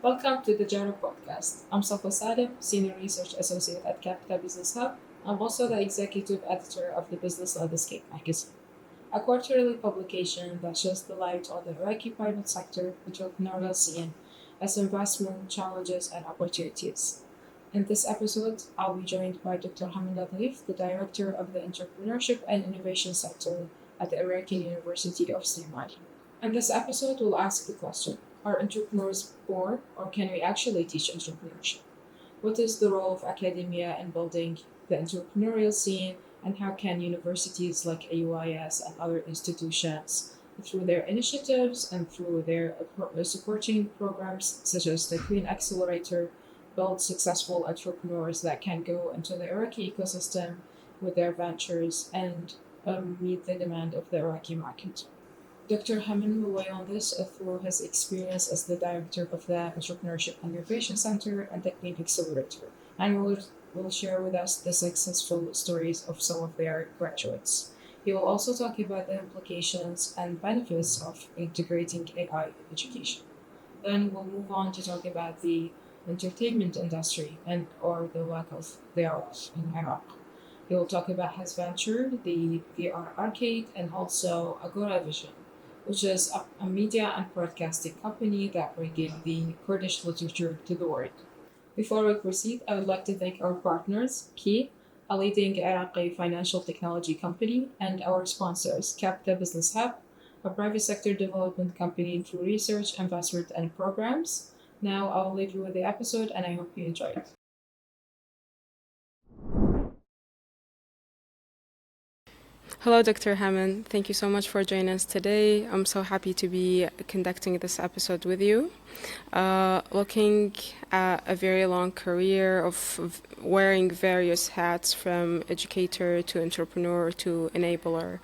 Welcome to the Tajarib podcast. I'm Safa Sadib, Senior Research Associate at Capital Business Hub. I'm also the Executive Editor of the Business Landscape magazine, a quarterly publication that sheds the light on the Iraqi private sector entrepreneurial scene, its investment challenges and opportunities. In this episode, I'll be joined by Dr. Hemin Latif, the Director of the Entrepreneurship and Innovation Center at the Iraqi University of Sulaimani. In this episode, we'll ask the question: are entrepreneurs born, or can we actually teach entrepreneurship? What is the role of academia in building the entrepreneurial scene, and how can universities like AUIS and other institutions, through their initiatives and through their supporting programs such as the Green Accelerator, build successful entrepreneurs that can go into the Iraqi ecosystem with their ventures and meet the demand of the Iraqi market? Dr. Hemin will weigh on this through his experience as the director of the Entrepreneurship and Innovation Center and the Green Accelerator, and will share with us the successful stories of some of their graduates. He will also talk about the implications and benefits of integrating AI in education. Then we'll move on to talk about the entertainment industry and or the lack of thereof in Iraq. He will talk about his venture, the VR Arcade, and also Agora Vision, which is a media and broadcasting company that bringing the Kurdish literature to the world. Before we proceed, I would like to thank our partners, Key, a leading Iraqi financial technology company, and our sponsors, Capital Business Hub, a private sector development company through research, investment, and programs. Now I'll leave you with the episode, and I hope you enjoy it. Hello, Dr. Hemin. Thank you so much for joining us today. I'm so happy to be conducting this episode with you. Looking at a very long career of wearing various hats from educator to entrepreneur to enabler,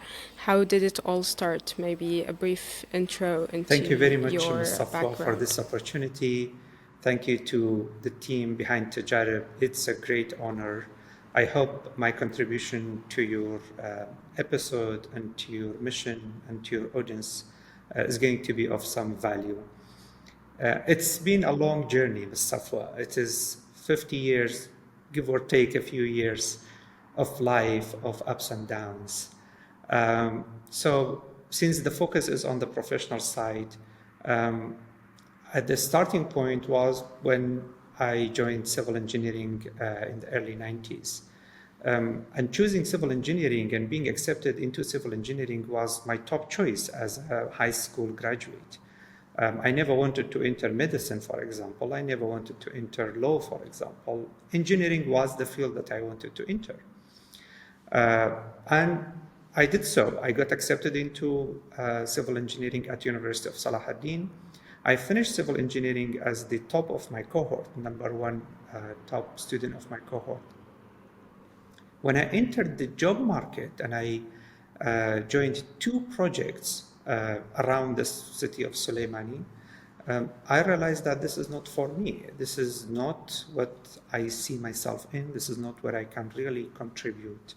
how did it all start? Maybe a brief intro into Thank you very much, your Ms. Safwa, for background. this opportunity. Thank you to the team behind Tajarib. It's a great honor. I hope my contribution to your episode and to your mission and to your audience is going to be of some value. It's been a long journey, Ms. Safwa. It is 50 years, give or take a few years, of life, of ups and downs. So since the focus is on the professional side, at the starting point was when I joined civil engineering in the early 90s. And choosing civil engineering and being accepted into civil engineering was my top choice as a high school graduate. I never wanted to enter medicine, for example. I never wanted to enter law, for example. Engineering was the field that I wanted to enter. And I did so. I got accepted into civil engineering at University of Salahuddin. I finished civil engineering as the top of my cohort, number one top student of my cohort. When I entered the job market and I joined two projects around the city of Sulaimani, I realized that this is not for me. This is not what I see myself in. This is not where I can really contribute.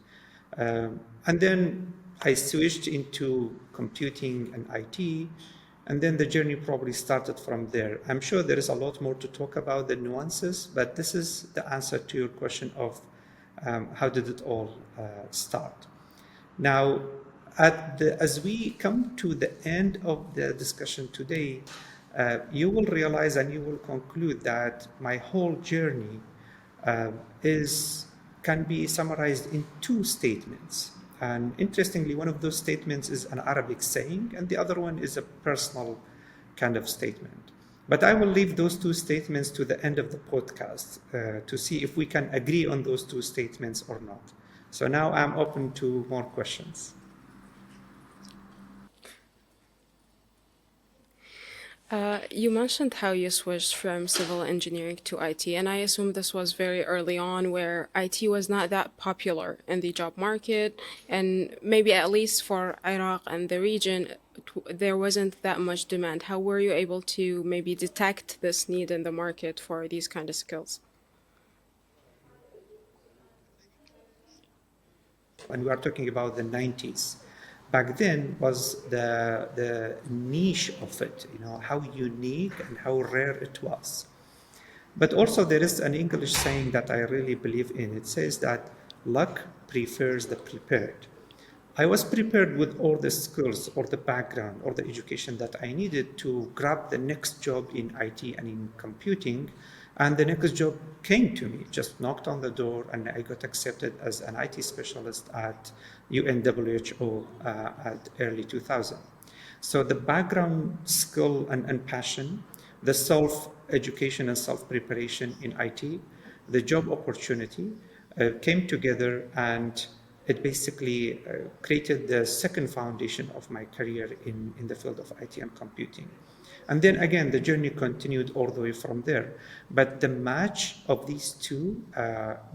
And then I switched into computing and IT, and then the journey probably started from there. I'm sure there is a lot more to talk about the nuances, but this is the answer to your question of how did it all start. Now, as we come to the end of the discussion today, you will realize and you will conclude that my whole journey can be summarized in two statements. And interestingly, one of those statements is an Arabic saying, and the other one is a personal kind of statement. But I will leave those two statements to the end of the podcast to see if we can agree on those two statements or not. So now I'm open to more questions. You mentioned how you switched from civil engineering to IT, and I assume this was very early on where IT was not that popular in the job market, and maybe at least for Iraq and the region, there wasn't that much demand. How were you able to maybe detect this need in the market for these kind of skills? And we are talking about the 90s. Back then was the niche of it, how unique and how rare it was. But also there is an English saying that I really believe in. It says that luck prefers the prepared. I was prepared with all the skills or the background or the education that I needed to grab the next job in IT and in computing. And the next job came to me, just knocked on the door, and I got accepted as an IT specialist at UNWHO at early 2000. So the background, skill, and passion, the self-education and self-preparation in IT, the job opportunity came together, and it basically created the second foundation of my career in the field of IT and computing. And then again, the journey continued all the way from there. But the match of these two,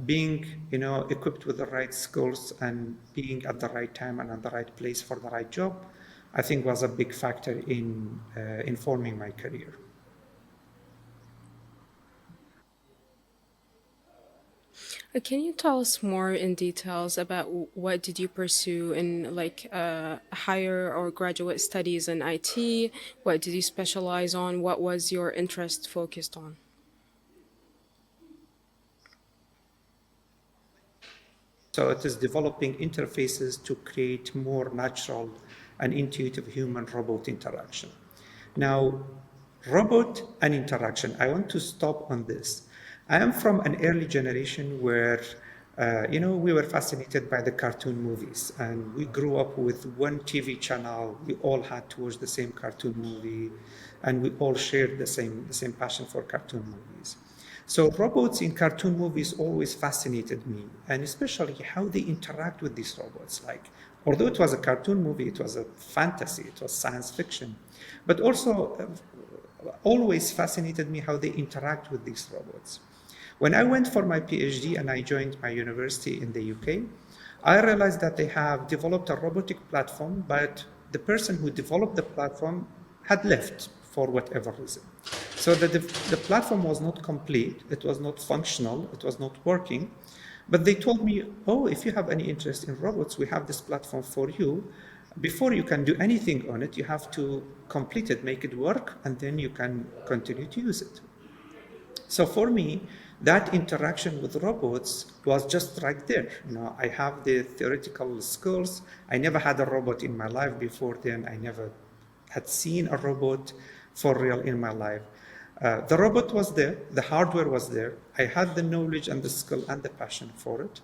being equipped with the right skills and being at the right time and at the right place for the right job, I think was a big factor in forming my career. Can you tell us more in details about what did you pursue in higher or graduate studies in IT? What did you specialize on? What was your interest focused on? So it is developing interfaces to create more natural and intuitive human-robot interaction. Now, robot and interaction, I want to stop on this. I am from an early generation where, we were fascinated by the cartoon movies, and we grew up with one TV channel. We all had to watch the same cartoon movie, and we all shared the same passion for cartoon movies. So robots in cartoon movies always fascinated me, and especially how they interact with these robots. Like, although it was a cartoon movie, it was a fantasy, it was science fiction, but also always fascinated me how they interact with these robots. When I went for my PhD and I joined my university in the UK, I realized that they have developed a robotic platform, but the person who developed the platform had left for whatever reason. So the platform was not complete, it was not functional, it was not working. But they told me, oh, if you have any interest in robots, we have this platform for you. Before you can do anything on it, you have to complete it, make it work, and then you can continue to use it. So for me, that interaction with robots was just right there. I have the theoretical skills. I never had a robot in my life before then. I never had seen a robot for real in my life. The robot was there, the hardware was there. I had the knowledge and the skill and the passion for it.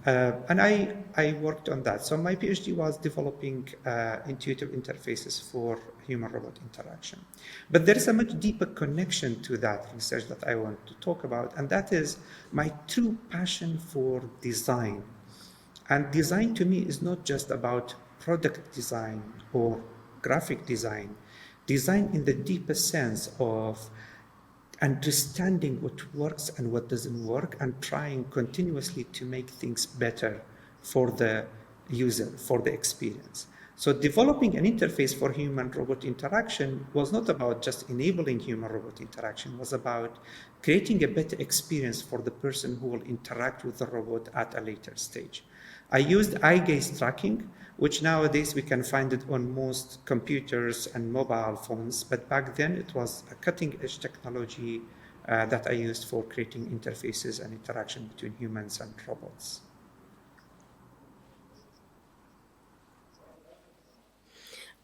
And I worked on that. So my PhD was developing intuitive interfaces for human-robot interaction. But there is a much deeper connection to that research that I want to talk about, and that is my true passion for design. And design to me is not just about product design or graphic design. Design in the deepest sense of understanding what works and what doesn't work, and trying continuously to make things better for the user, for the experience. So developing an interface for human-robot interaction was not about just enabling human-robot interaction, it was about creating a better experience for the person who will interact with the robot at a later stage. I used eye gaze tracking, which nowadays we can find it on most computers and mobile phones, but back then it was a cutting-edge technology that I used for creating interfaces and interaction between humans and robots.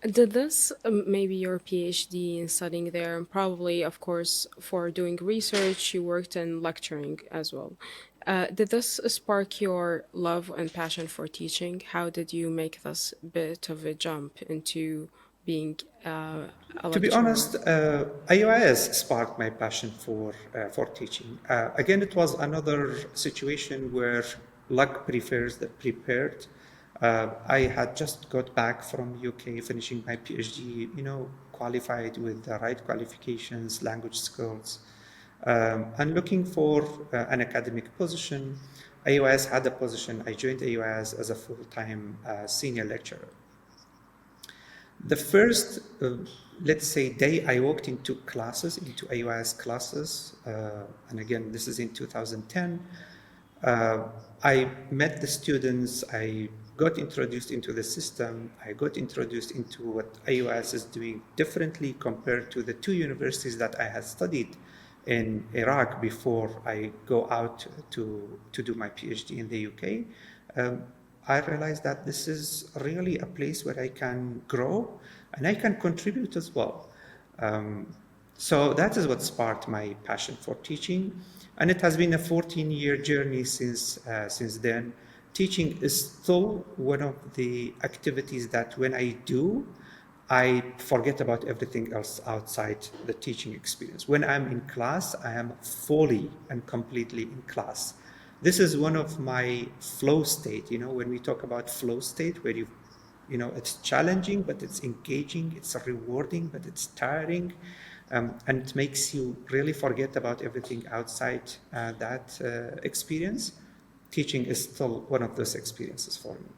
Did this, maybe your PhD in studying there, and probably, of course, for doing research, you worked in lecturing as well. Did this spark your love and passion for teaching? How did you make this bit of a jump into being a To be lecturer? honest, AUIS sparked my passion for teaching. Again, it was another situation where luck prefers the prepared. I had just got back from UK, finishing my PhD, qualified with the right qualifications, language skills, and looking for an academic position. AUIS had a position. I joined AUIS as a full-time senior lecturer. The first, let's say, day I walked into AUIS classes, and again, this is in 2010, I met the students, I got introduced into the system, I got introduced into what AUIS is doing differently compared to the two universities that I had studied in Iraq before I go out to do my PhD in the UK, I realized that this is really a place where I can grow and I can contribute as well. So that is what sparked my passion for teaching, and it has been a 14-year journey since then. Teaching is still one of the activities that when I do, I forget about everything else outside the teaching experience. When I'm in class, I am fully and completely in class. This is one of my flow state. When we talk about flow state, where it's challenging, but it's engaging, it's rewarding, but it's tiring. And it makes you really forget about everything outside that experience. Teaching is still one of those experiences for me.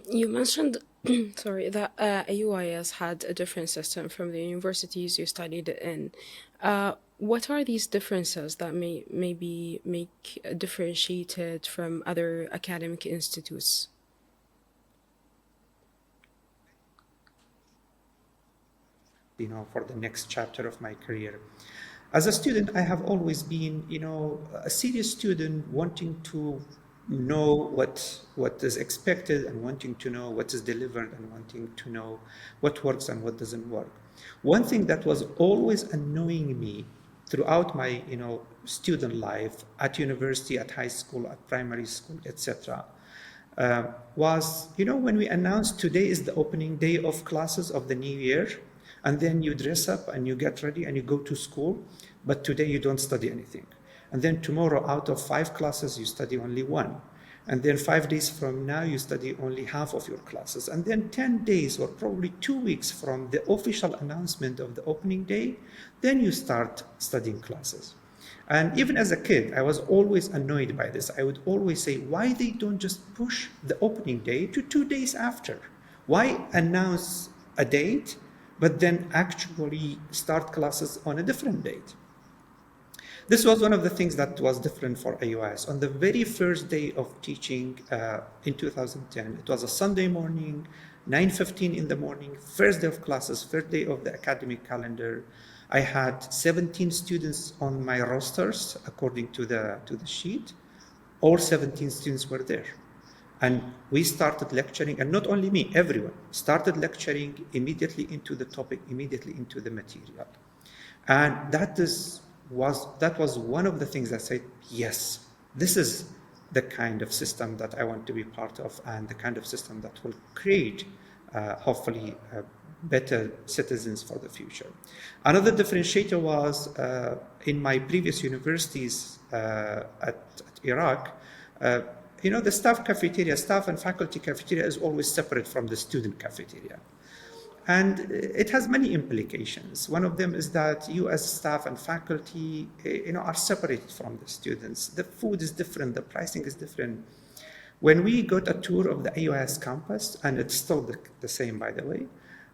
You mentioned, sorry, that AUIS had a different system from the universities you studied in. What are these differences that maybe make differentiated from other academic institutes? For the next chapter of my career. As a student, I have always been, a serious student, wanting to know what is expected and wanting to know what is delivered and wanting to know what works and what doesn't work. One thing that was always annoying me throughout my, student life at university, at high school, at primary school, etc., was, when we announced today is the opening day of classes of the new year, and then you dress up and you get ready and you go to school, but today you don't study anything. And then tomorrow, out of 5 classes, you study only 1. And then 5 days from now, you study only half of your classes. And then 10 days or probably 2 weeks from the official announcement of the opening day, then you start studying classes. And even as a kid, I was always annoyed by this. I would always say, why they don't just push the opening day to 2 days after? Why announce a date, but then actually start classes on a different date? This was one of the things that was different for AUIS. On the very first day of teaching in 2010, it was a Sunday morning, 9:15 in the morning, first day of classes, first day of the academic calendar. I had 17 students on my rosters according to the sheet. All 17 students were there. And we started lecturing, and not only me, everyone started lecturing immediately into the topic, immediately into the material. And that was one of the things that said, yes, this is the kind of system that I want to be part of, and the kind of system that will create, hopefully, better citizens for the future. Another differentiator was in my previous universities at Iraq, the staff and faculty cafeteria is always separate from the student cafeteria. And it has many implications. One of them is that you as staff and faculty, are separated from the students. The food is different, the pricing is different. When we got a tour of the AUIS campus, and it's still the same, by the way,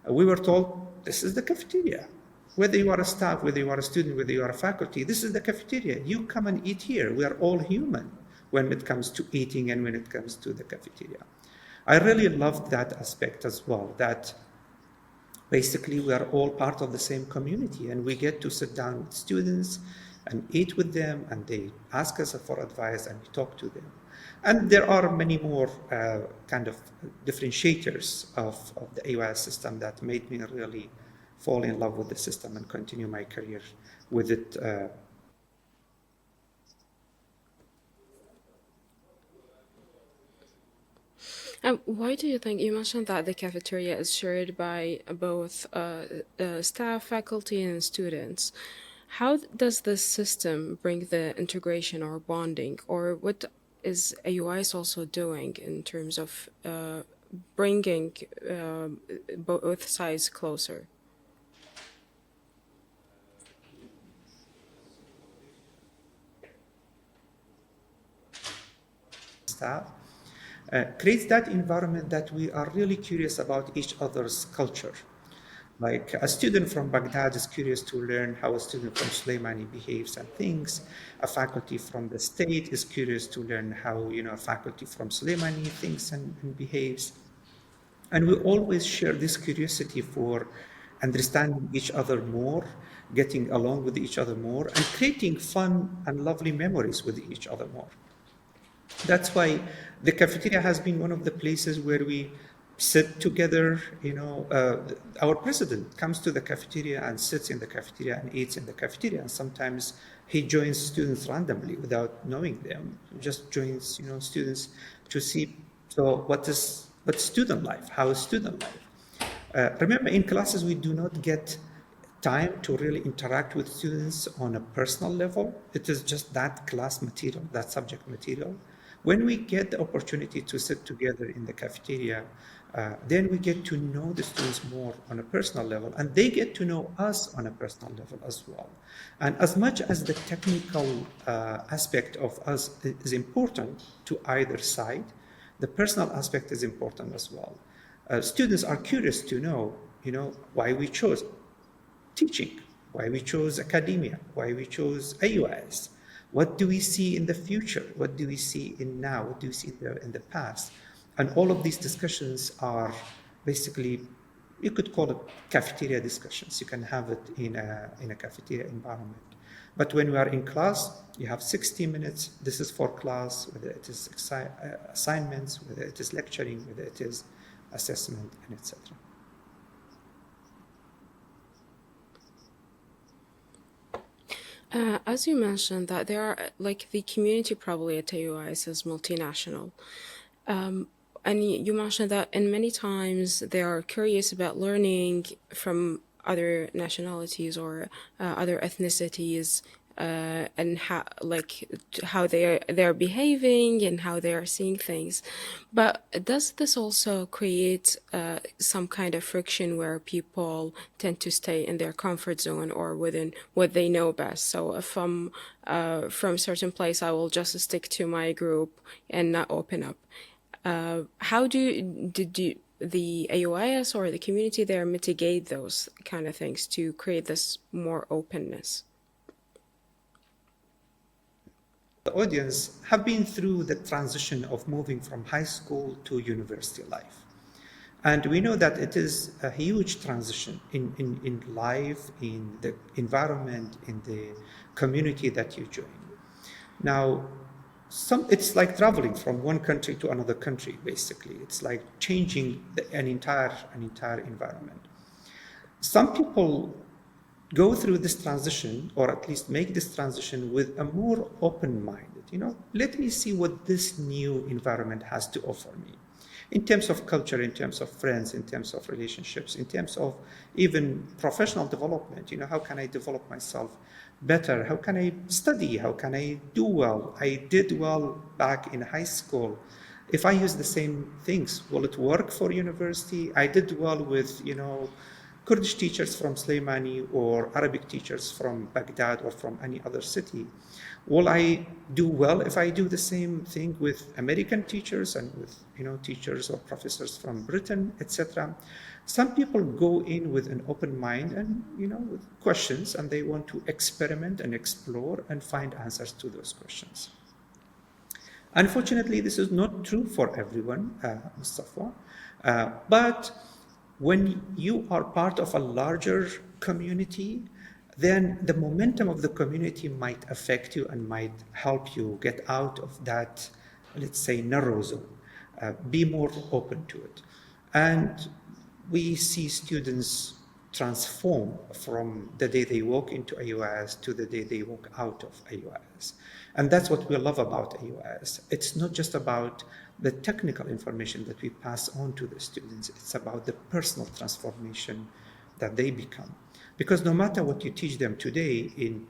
we were told, this is the cafeteria. Whether you are a staff, whether you are a student, whether you are a faculty, this is the cafeteria. You come and eat here. We are all human when it comes to eating and when it comes to the cafeteria. I really loved that aspect as well, that basically we are all part of the same community, and we get to sit down with students and eat with them, and they ask us for advice and we talk to them. And there are many more kind of differentiators of the AUIS system that made me really fall in love with the system and continue my career with it. Why do you think, you mentioned that the cafeteria is shared by both staff, faculty, and students. How does this system bring the integration or bonding, or what is AUIS also doing in terms of bringing both sides closer? Staff creates that environment that we are really curious about each other's culture. Like a student from Baghdad is curious to learn how a student from Sulaimani behaves and thinks. A faculty from the state is curious to learn how a faculty from Sulaimani thinks and behaves. And we always share this curiosity for understanding each other more, getting along with each other more, and creating fun and lovely memories with each other more. That's why the cafeteria has been one of the places where we sit together. Our president comes to the cafeteria and sits in the cafeteria and eats in the cafeteria. And sometimes he joins students randomly without knowing them. He just joins, students to see. So what's student life? How is student life? Remember, in classes, we do not get time to really interact with students on a personal level. It is just that class material, that subject material. When we get the opportunity to sit together in the cafeteria, then we get to know the students more on a personal level, and they get to know us on a personal level as well. And as much as the technical aspect of us is important to either side, the personal aspect is important as well. Students are curious to know, why we chose teaching, why we chose academia, why we chose AUIS. What do we see in the future? What do we see in now? What do we see in the past? And all of these discussions are basically, you could call it cafeteria discussions. You can have it in a cafeteria environment. But when we are in class, you have 60 minutes. This is for class, whether it is assignments, whether it is lecturing, whether it is assessment, and etc. As you mentioned, that there are like the community probably at AUIS is multinational. And you mentioned that, and many times they are curious about learning from other nationalities or other ethnicities, and how they're behaving and how they are seeing things. But does this also create some kind of friction where people tend to stay in their comfort zone or within what they know best? So if I'm from a certain place, I will just stick to my group and not open up. How did the AUIS or the community there mitigate those kind of things to create this more openness? The audience have been through the transition of moving from high school to university life. And we know that it is a huge transition in life, in the environment, in the community that you join. Now, it's like traveling from one country to another country, basically. It's like changing an entire environment. Some people go through this transition, or at least make this transition with a more open-minded, let me see what this new environment has to offer me. In terms of culture, in terms of friends, in terms of relationships, in terms of even professional development, how can I develop myself better? How can I study? How can I do well? I did well back in high school. If I use the same things, will it work for university? I did well with, Kurdish teachers from Sulaimani or Arabic teachers from Baghdad or from any other city. Will I do well if I do the same thing with American teachers and with teachers or professors from Britain, etc.? Some people go in with an open mind and with questions, and they want to experiment and explore and find answers to those questions. Unfortunately, this is not true for everyone, Mustafa, but when you are part of a larger community, then the momentum of the community might affect you and might help you get out of that, let's say, narrow zone. Be more open to it. And we see students transform from the day they walk into AUIS to the day they walk out of AUIS. And that's what we love about AUIS. It's not just about the technical information that we pass on to the students. It's about the personal transformation that they become. Because no matter what you teach them today, in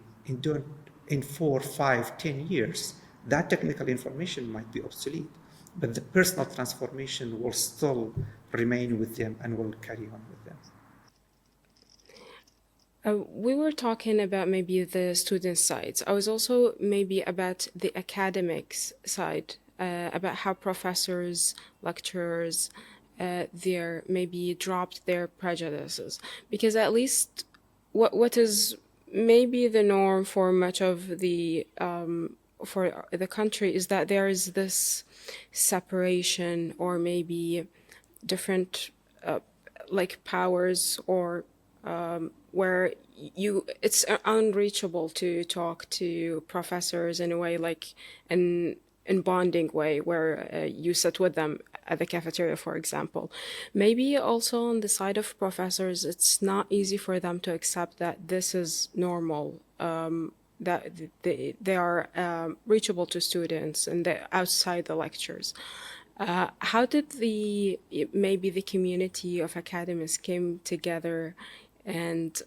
4, 5, 10 years, that technical information might be obsolete, but the personal transformation will still remain with them and will carry on with them. We were talking about maybe the student sides. I was also maybe about the academics side, about how professors, lecturers, there maybe dropped their prejudices, because at least what is maybe the norm for much of the for the country is that there is this separation or maybe different like powers, or where it's unreachable to talk to professors in a way, like in bonding way, where you sit with them at the cafeteria, for example. Maybe also on the side of professors, it's not easy for them to accept that this is normal, that they are reachable to students and they outside the lectures. How did maybe the community of academics came together and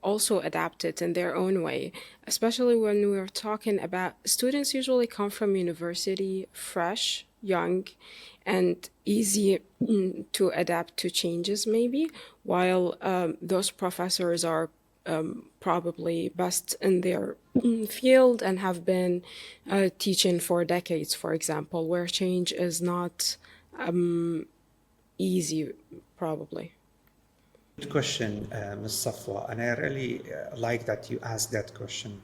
also adapted in their own way, especially when we were talking about students usually come from university fresh, young, and easy to adapt to changes maybe, while those professors are probably best in their field and have been teaching for decades, for example, where change is not easy, probably. Good question, Ms. Safwa, and I really like that you asked that question.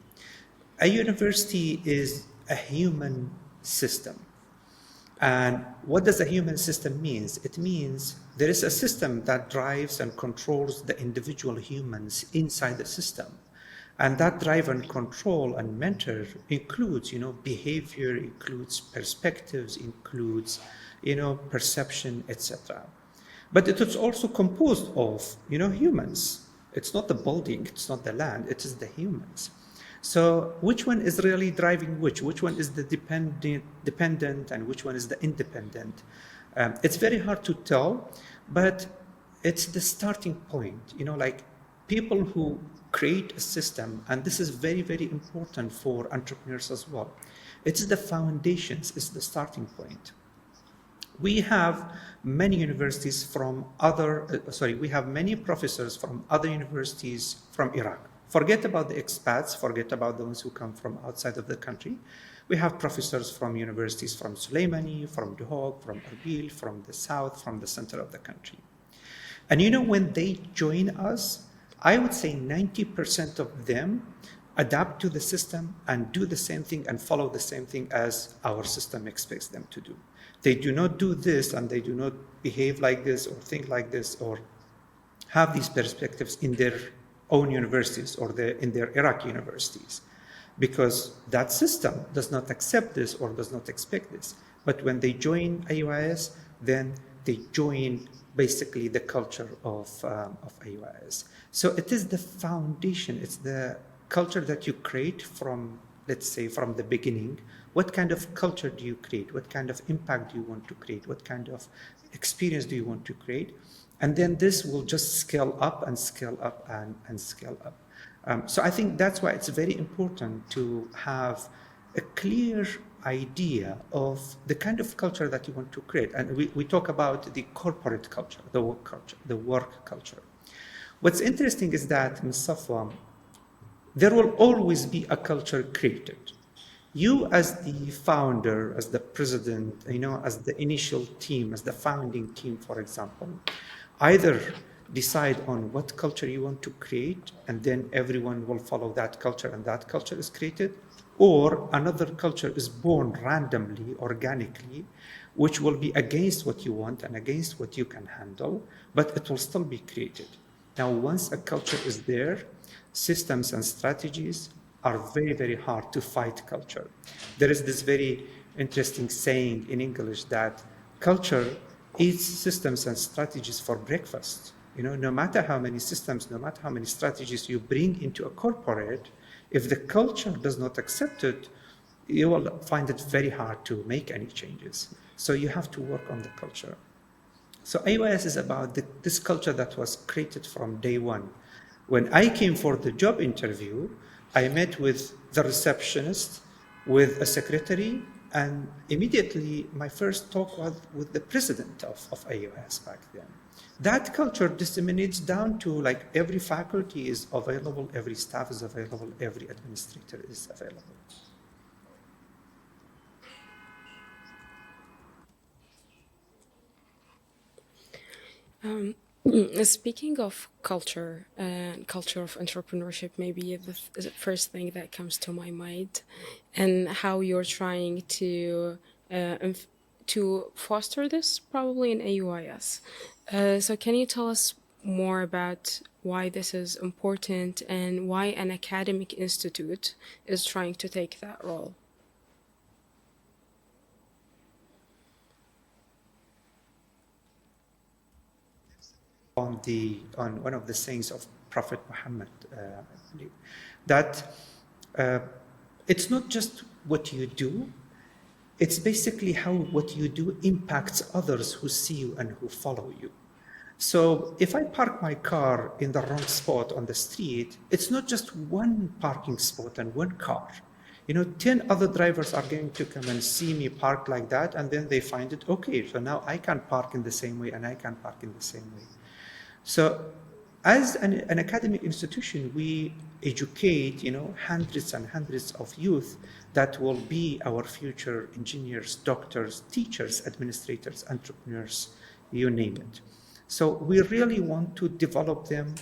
A university is a human system. And what does a human system mean? It means there is a system that drives and controls the individual humans inside the system. And that drive and control and mentor includes, behavior, includes perspectives, includes, perception, etc. But it is also composed of, humans. It's not the building, it's not the land, it is the humans. So which one is really driving which? Which one is the dependent and which one is the independent? It's very hard to tell, but it's the starting point. Like people who create a system, and this is very, very important for entrepreneurs as well. It's the foundations, it's the starting point. We have many universities from we have many professors from other universities from Iraq. Forget about the expats, forget about those who come from outside of the country. We have professors from universities from Sulaimani, from Duhok, from Erbil, from the south, from the center of the country. And when they join us, I would say 90% of them adapt to the system and do the same thing and follow the same thing as our system expects them to do. They do not do this and they do not behave like this or think like this or have these perspectives in their own universities or in their Iraqi universities, because that system does not accept this or does not expect this. But when they join AUIS, then they join basically the culture of AUIS. So it is the foundation, it's the culture that you create from, let's say, from the beginning. What kind of culture do you create? What kind of impact do you want to create? What kind of experience do you want to create? And then this will just scale up and scale up and scale up. So I think that's why it's very important to have a clear idea of the kind of culture that you want to create. And we talk about the corporate culture, the work culture. What's interesting is that, Ms. Safwa, there will always be a culture created. You as the founder, as the president, as the initial team, as the founding team, for example, either decide on what culture you want to create, and then everyone will follow that culture, and that culture is created, or another culture is born randomly, organically, which will be against what you want and against what you can handle, but it will still be created. Now, once a culture is there, systems and strategies are very, very hard to fight culture. There is this very interesting saying in English that culture eats systems and strategies for breakfast. No matter how many systems, no matter how many strategies you bring into a corporate, if the culture does not accept it, you will find it very hard to make any changes. So you have to work on the culture. So AUIS is about this culture that was created from day one. When I came for the job interview, I met with the receptionist, with a secretary, and immediately my first talk was with the president of AUIS back then. That culture disseminates down to like every faculty is available, every staff is available, every administrator is available. Speaking of culture and culture of entrepreneurship, maybe the first thing that comes to my mind, and how you're trying to to foster this probably in AUIS. So can you tell us more about why this is important and why an academic institute is trying to take that role? On one of the sayings of Prophet Muhammad, I believe, that it's not just what you do, it's basically how what you do impacts others who see you and who follow you. So if I park my car in the wrong spot on the street, it's not just one parking spot and one car. 10 other drivers are going to come and see me park like that, and then they find it, okay, so now I can park in the same way and I can park in the same way. So as an academic institution, we educate, hundreds and hundreds of youth that will be our future engineers, doctors, teachers, administrators, entrepreneurs, you name it. So we really want to develop them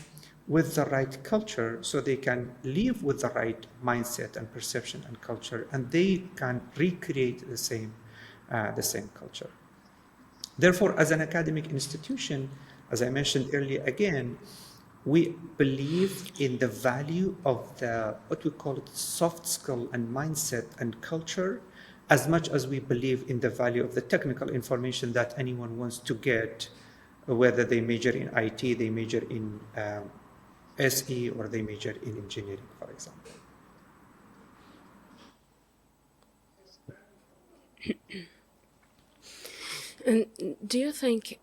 with the right culture so they can live with the right mindset and perception and culture, and they can recreate the same culture. Therefore, as an academic institution, as I mentioned earlier again, we believe in the value of what we call it soft skill and mindset and culture, as much as we believe in the value of the technical information that anyone wants to get, whether they major in IT, they major in SE, or they major in engineering, for example. And do you think,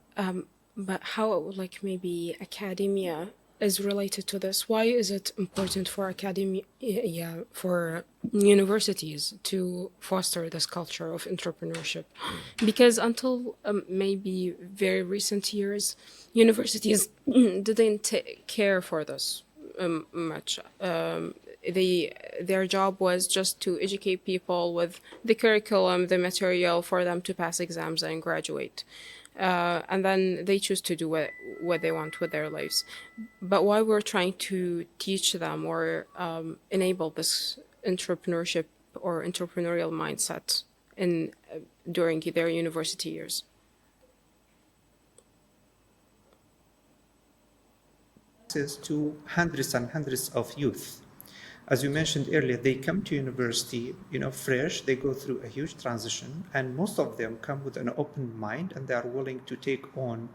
but how maybe academia is related to this? Why is it important for academia, for universities to foster this culture of entrepreneurship? Because until maybe very recent years, universities didn't care for this much. Their job was just to educate people with the curriculum, the material for them to pass exams and graduate. And then they choose to do what they want with their lives. But why we're trying to teach them or enable this entrepreneurship or entrepreneurial mindset during their university years? To hundreds and hundreds of youth. As you mentioned earlier, they come to university, fresh, they go through a huge transition, and most of them come with an open mind, and they are willing to take on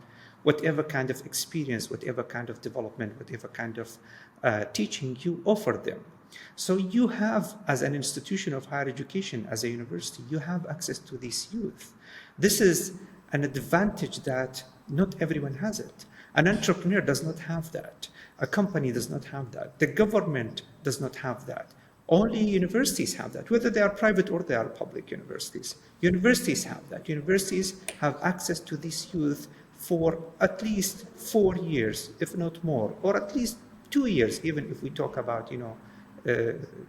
whatever kind of experience, whatever kind of development, whatever kind of teaching you offer them. So you have, as an institution of higher education, as a university, you have access to these youth. This is an advantage that not everyone has it. An entrepreneur does not have that. A company does not have that. The government does not have that. Only universities have that, whether they are private or they are public universities. Universities have that. Universities have access to these youth for at least 4 years, if not more, or at least 2 years, even if we talk about,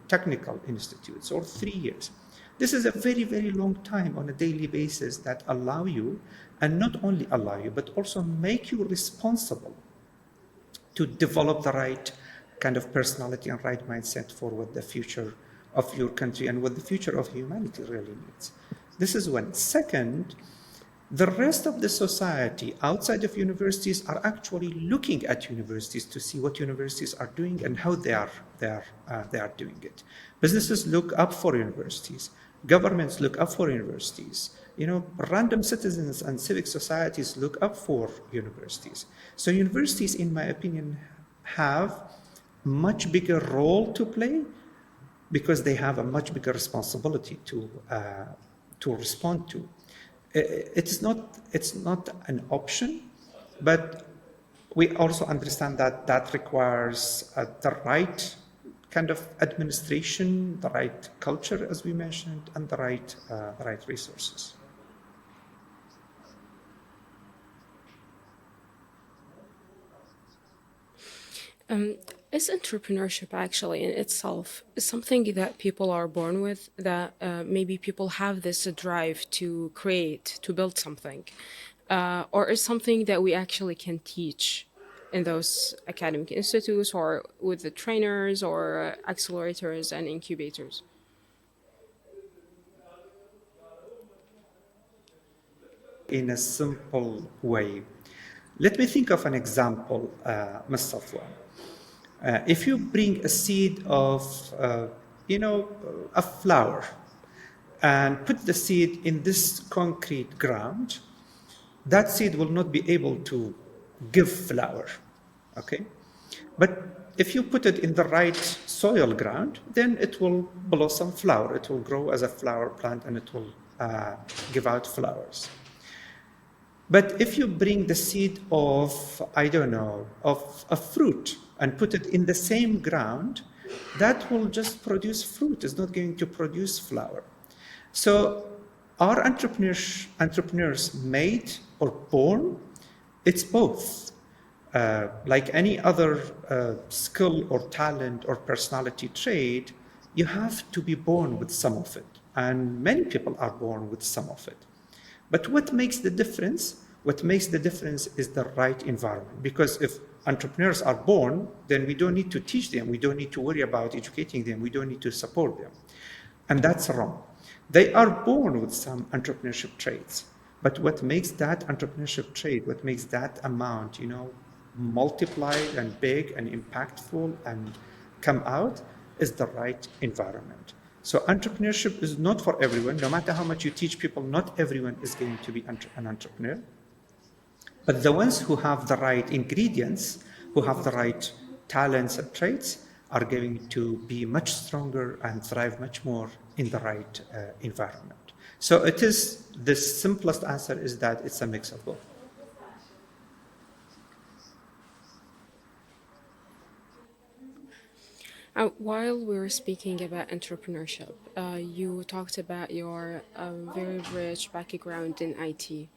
technical institutes, or 3 years. This is a very, very long time on a daily basis that allow you, and not only allow you, but also make you responsible to develop the right kind of personality and right mindset for what the future of your country and what the future of humanity really needs. This is one. Second, the rest of the society outside of universities are actually looking at universities to see what universities are doing and how they are doing it. Businesses look up for universities. Governments look up for universities. Random citizens and civic societies look up for universities. So universities, in my opinion, have a much bigger role to play because they have a much bigger responsibility to respond to. It's not an option, but we also understand that requires the right kind of administration, the right culture, as we mentioned, and the right resources. Is entrepreneurship actually in itself something that people are born with, that maybe people have this drive to create, to build something, or is something that we actually can teach in those academic institutes or with the trainers or accelerators and incubators? in a simple way. Let me think of an example, Ms. Safwan. If you bring a seed of, a flower and put the seed in this concrete ground, that seed will not be able to give flower, okay? But if you put it in the right soil ground, then it will blossom flower. It will grow as a flower plant and it will give out flowers. But if you bring the seed of, of a fruit and put it in the same ground, that will just produce fruit. It's not going to produce flower. So are entrepreneurs made or born? It's both. Like any other skill or talent or personality trait, you have to be born with some of it. And many people are born with some of it. But what makes the difference? What makes the difference is the right environment. Because if entrepreneurs are born, then we don't need to teach them. We don't need to worry about educating them. We don't need to support them. And that's wrong. They are born with some entrepreneurship traits. But what makes that entrepreneurship trait, what makes that amount, multiplied and big and impactful and come out is the right environment. So entrepreneurship is not for everyone. No matter how much you teach people, not everyone is going to be an entrepreneur. But the ones who have the right ingredients, who have the right talents and traits, are going to be much stronger and thrive much more in the right environment. So it is, the simplest answer is that it's a mix of both. While we were speaking about entrepreneurship, you talked about your very rich background in IT.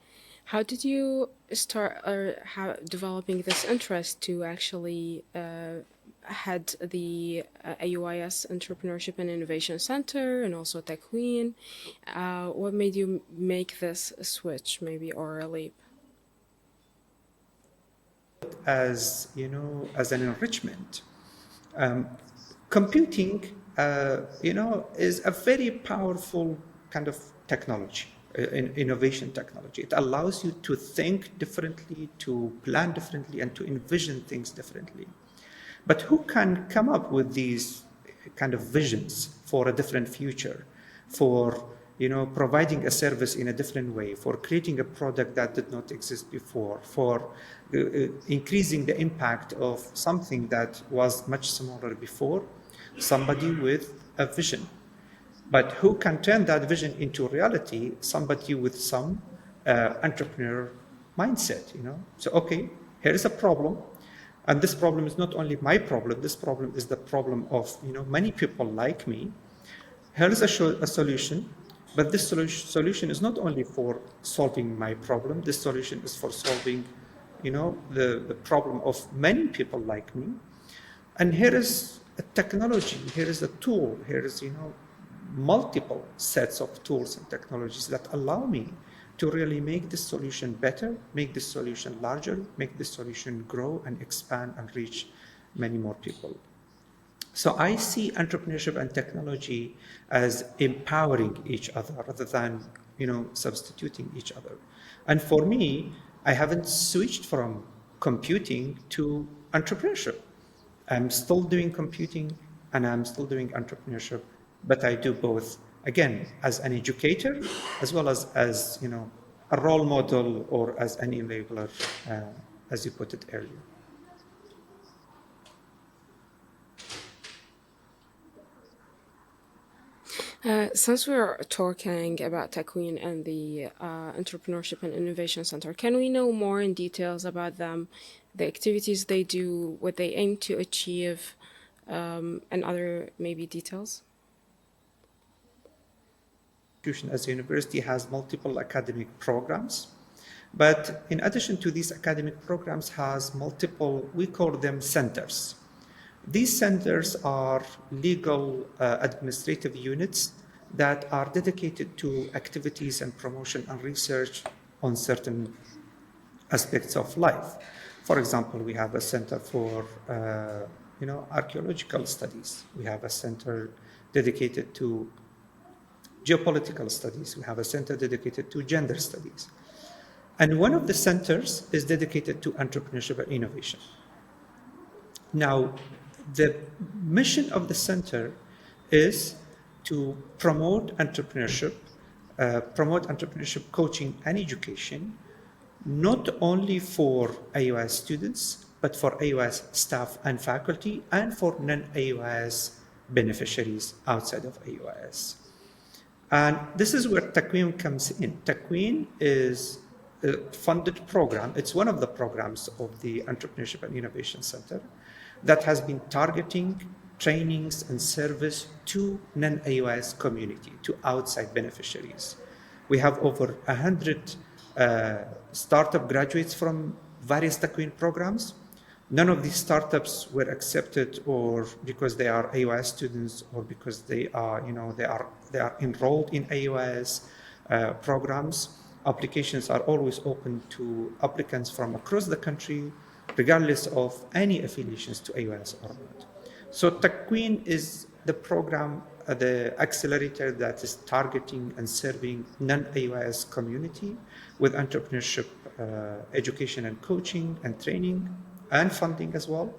How did you start developing this interest to actually head the AUIS Entrepreneurship and Innovation Center and also Takween? What made you make this switch, maybe, or a leap? As as an enrichment. Computing, is a very powerful kind of technology, innovation technology. It allows you to think differently, to plan differently, and to envision things differently. But who can come up with these kind of visions for a different future, for providing a service in a different way, for creating a product that did not exist before, for increasing the impact of something that was much smaller before? Somebody with a vision. But who can turn that vision into reality? Somebody with some entrepreneur mindset, So, okay, here is a problem. And this problem is not only my problem, this problem is the problem of, many people like me. Here is a solution. But this solution is not only for solving my problem, this solution is for solving, the problem of many people like me. And here is a technology, here is a tool, here is, multiple sets of tools and technologies that allow me to really make this solution better, make this solution larger, make this solution grow and expand and reach many more people. So I see entrepreneurship and technology as empowering each other rather than, substituting each other. And for me, I haven't switched from computing to entrepreneurship. I'm still doing computing and I'm still doing entrepreneurship, but I do both, again, as an educator, as well as a role model or as an enabler, as you put it earlier. Since we're talking about Takween and the Entrepreneurship and Innovation Center, can we know more in details about them, the activities they do, what they aim to achieve, and other maybe details? As a university has multiple academic programs, but in addition to these academic programs has multiple, we call them centers. These centers are legal administrative units that are dedicated to activities and promotion and research on certain aspects of life. For example, we have a center for archaeological studies. We have a center dedicated to geopolitical studies. We have a center dedicated to gender studies. And one of the centers is dedicated to entrepreneurship and innovation. Now, the mission of the center is to promote entrepreneurship coaching and education, not only for AUIS students, but for AUIS staff and faculty, and for non-AUIS beneficiaries outside of AUIS. And this is where Takween comes in. Takween is a funded program. It's one of the programs of the Entrepreneurship and Innovation Center that has been targeting trainings and service to non-AUIS community, to outside beneficiaries. We have over 100 startup graduates from various Takween programs. None of these startups were accepted or because they are AUIS students or because they are enrolled in AUIS programs. Applications are always open to applicants from across the country, regardless of any affiliations to AUIS or not. So Takween is the program, the accelerator that is targeting and serving non-AUIS community with entrepreneurship education and coaching and training and funding as well.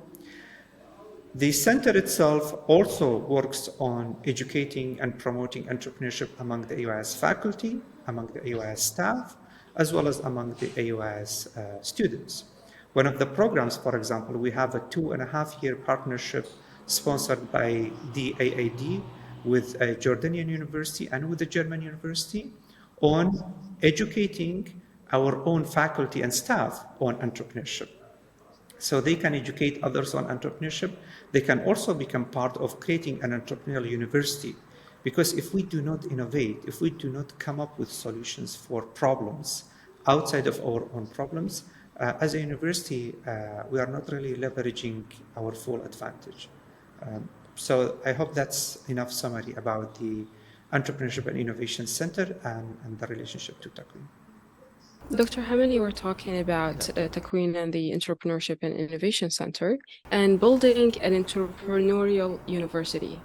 The center itself also works on educating and promoting entrepreneurship among the AUIS faculty, among the AUIS staff, as well as among the AUIS students. One of the programs, for example, we have a 2.5-year partnership sponsored by the AAD with a Jordanian university and with a German university on educating our own faculty and staff on entrepreneurship. So they can educate others on entrepreneurship. They can also become part of creating an entrepreneurial university. Because if we do not innovate, if we do not come up with solutions for problems outside of our own problems, as a university, we are not really leveraging our full advantage. So I hope that's enough summary about the Entrepreneurship and Innovation Center and the relationship to Takween. Dr. Hemin, you were talking about Takween and the Entrepreneurship and Innovation Center and building an entrepreneurial university.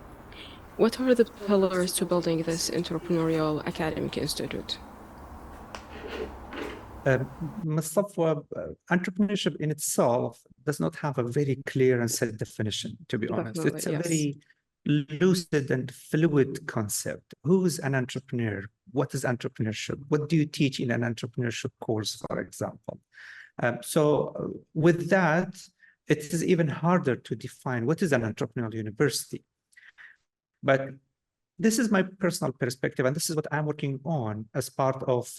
What are the pillars to building this entrepreneurial academic institute? Mustafa, entrepreneurship in itself does not have a very clear and set definition, to be honest. Definitely, It's a yes. very lucid and fluid concept. Who is an entrepreneur? What is entrepreneurship? What do you teach in an entrepreneurship course, for example? So with that, it is even harder to define what is an entrepreneurial university. But this is my personal perspective, and this is what I'm working on as part of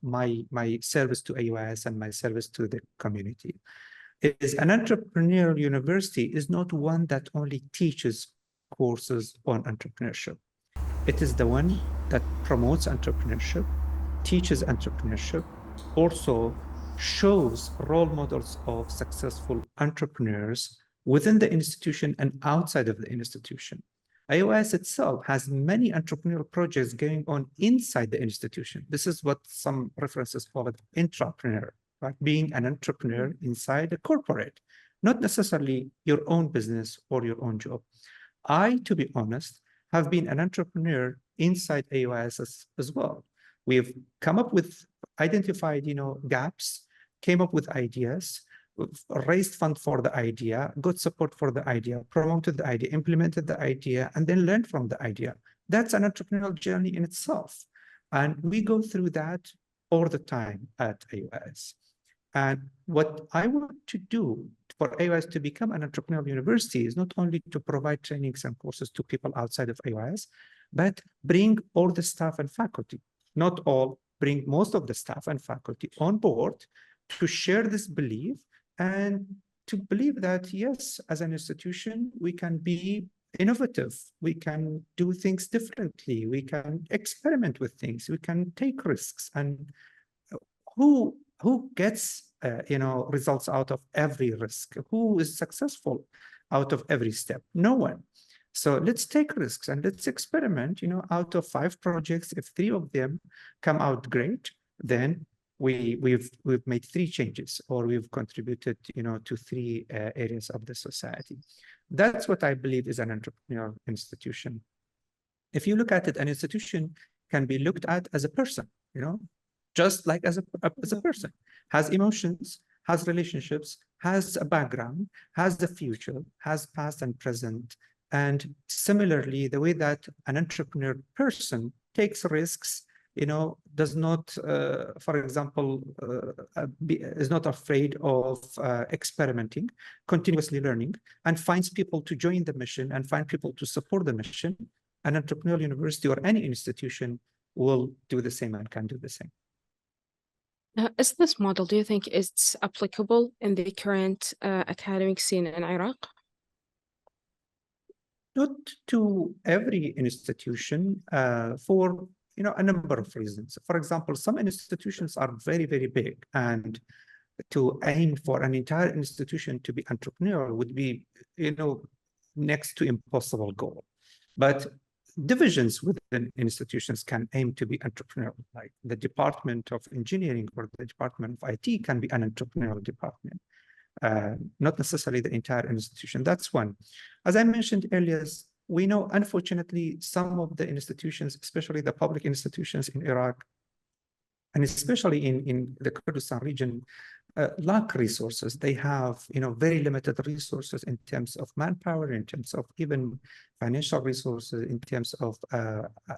my service to AUIS and my service to the community. Is an entrepreneurial university is not one that only teaches courses on entrepreneurship. It is the one that promotes entrepreneurship, teaches entrepreneurship, also shows role models of successful entrepreneurs within the institution and outside of the institution. AUIS itself has many entrepreneurial projects going on inside the institution. This is what some references call it intrapreneur, right? Being an entrepreneur inside a corporate, not necessarily your own business or your own job. I, to be honest, have been an entrepreneur inside AUIS as well. We've come up with, identified, gaps, came up with ideas, raised fund for the idea, got support for the idea, promoted the idea, implemented the idea, and then learned from the idea. That's an entrepreneurial journey in itself. And we go through that all the time at AUIS. And what I want to do for AUIS to become an entrepreneurial university is not only to provide trainings and courses to people outside of AUIS, but bring all the staff and faculty, not all, bring most of the staff and faculty on board to share this belief and to believe that, yes, as an institution, we can be innovative, we can do things differently, we can experiment with things, we can take risks. And who gets results out of every risk? Who is successful out of every step? No one. So let's take risks and let's experiment. Out of 5 projects, if 3 of them come out great, then we've made 3 changes, or we've contributed to 3 areas of the society. That's what I believe is an entrepreneurial institution. If you look at it, an institution can be looked at as a person. just like as a person, has emotions, has relationships, has a background, has a future, has past and present. And similarly, the way that an entrepreneur person takes risks, does not, for example, is not afraid of experimenting, continuously learning, and finds people to join the mission and find people to support the mission, an entrepreneurial university or any institution will do the same and can do the same. Is this model, do you think it's applicable in the current academic scene in Iraq? Not to every institution, for a number of reasons. For example, some institutions are very, very big, and to aim for an entire institution to be entrepreneurial would be, next to impossible goal. But divisions within institutions can aim to be entrepreneurial, like the Department of Engineering or the Department of IT can be an entrepreneurial department, not necessarily the entire institution. That's one. As I mentioned earlier, we know, unfortunately, some of the institutions, especially the public institutions in Iraq, and especially in the Kurdistan region, lack resources. They have, very limited resources in terms of manpower, in terms of even financial resources, in terms of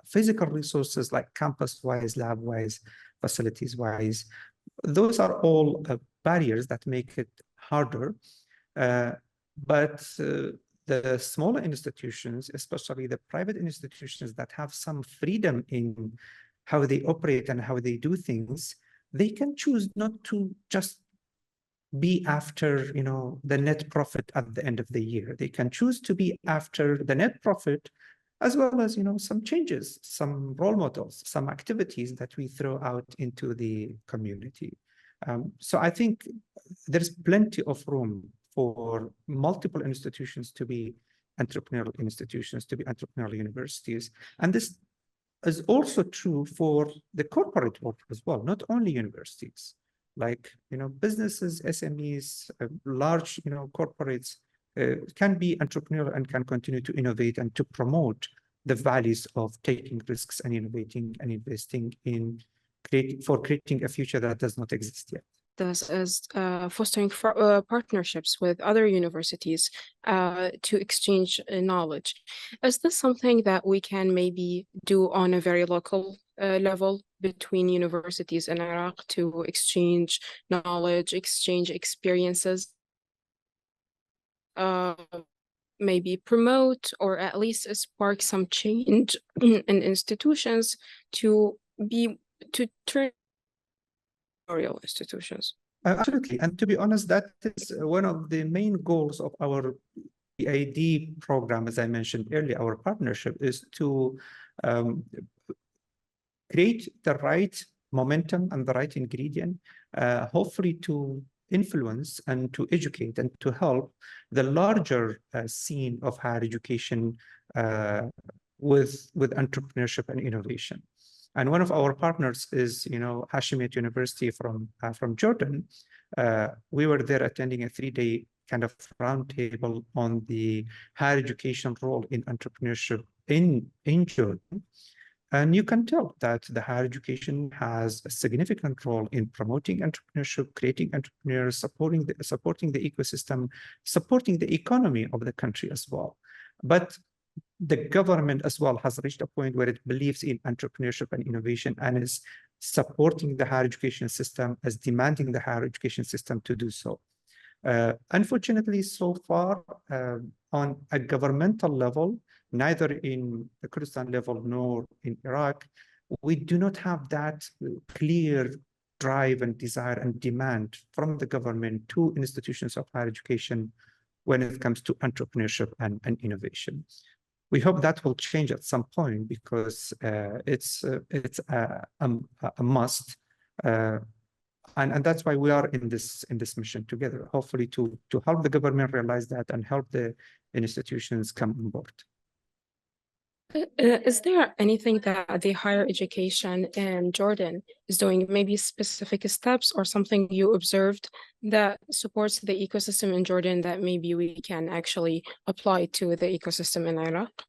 physical resources like campus-wise, lab-wise, facilities-wise. Those are all barriers that make it harder. But the smaller institutions, especially the private institutions that have some freedom in how they operate and how they do things, they can choose not to just be after, the net profit at the end of the year. They can choose to be after the net profit, as well as, some changes, some role models, some activities that we throw out into the community. So I think there's plenty of room for multiple institutions to be entrepreneurial institutions, to be entrepreneurial universities. And this is also true for the corporate world as well, not only universities. Like, businesses, SMEs, large, corporates can be entrepreneurial and can continue to innovate and to promote the values of taking risks and innovating and investing in creating a future that does not exist yet. This is fostering partnerships with other universities to exchange knowledge. Is this something that we can maybe do on a very local level between universities in Iraq to exchange knowledge, exchange experiences, maybe promote or at least spark some change in institutions to turn real institutions? Absolutely. And to be honest, that is one of the main goals of our Ph.D. program, as I mentioned earlier. Our partnership is to create the right momentum and the right ingredient, hopefully to influence and to educate and to help the larger scene of higher education with entrepreneurship and innovation. And one of our partners is, Hashemite University from Jordan. We were there attending a 3-day kind of roundtable on the higher education role in entrepreneurship in Jordan. And you can tell that the higher education has a significant role in promoting entrepreneurship, creating entrepreneurs, supporting the ecosystem, supporting the economy of the country as well. But the government as well has reached a point where it believes in entrepreneurship and innovation and is supporting the higher education system, as demanding the higher education system to do so. Unfortunately, so far, on a governmental level, neither in the Kurdistan level nor in Iraq, we do not have that clear drive and desire and demand from the government to institutions of higher education when it comes to entrepreneurship and innovation. We hope that will change at some point because it's a must, and that's why we are in this mission together. Hopefully, to help the government realize that and help the institutions come on board. Is there anything that the higher education in Jordan is doing, maybe specific steps or something you observed that supports the ecosystem in Jordan that maybe we can actually apply to the ecosystem in Iraq?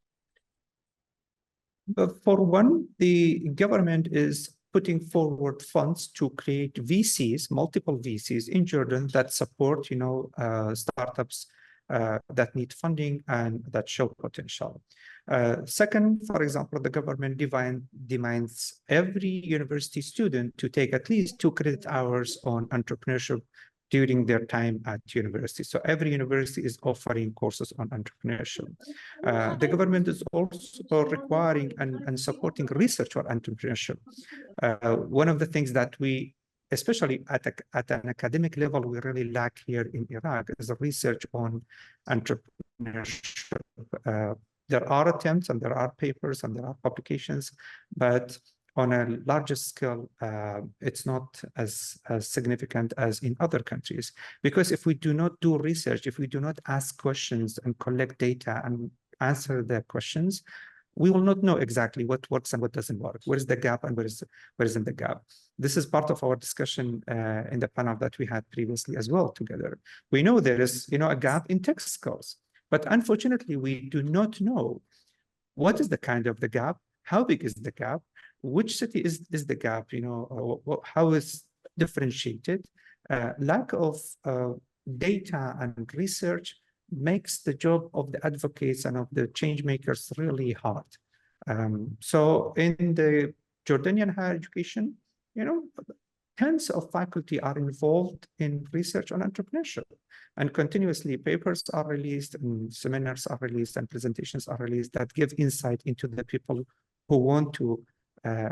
But for one, the government is putting forward funds to create VCs, multiple VCs in Jordan that support, startups that need funding and that show potential. Second, for example, the government demands every university student to take at least 2 credit hours on entrepreneurship during their time at university. So every university is offering courses on entrepreneurship. The government is also requiring and supporting research on entrepreneurship. One of the things that we, especially at an academic level, we really lack here in Iraq is the research on entrepreneurship. There are attempts and there are papers and there are publications, but on a larger scale, it's not as significant as in other countries. Because if we do not do research, if we do not ask questions and collect data and answer the questions, we will not know exactly what works and what doesn't work. Where is the gap and where isn't the gap? This is part of our discussion in the panel that we had previously as well together. We know there is, a gap in tech skills, but unfortunately, we do not know what is the kind of the gap, how big is the gap, which city is the gap, how is differentiated. Lack of data and research makes the job of the advocates and of the change makers really hard. So in the Jordanian higher education, tens of faculty are involved in research on entrepreneurship, and continuously papers are released and seminars are released and presentations are released that give insight into the people who want to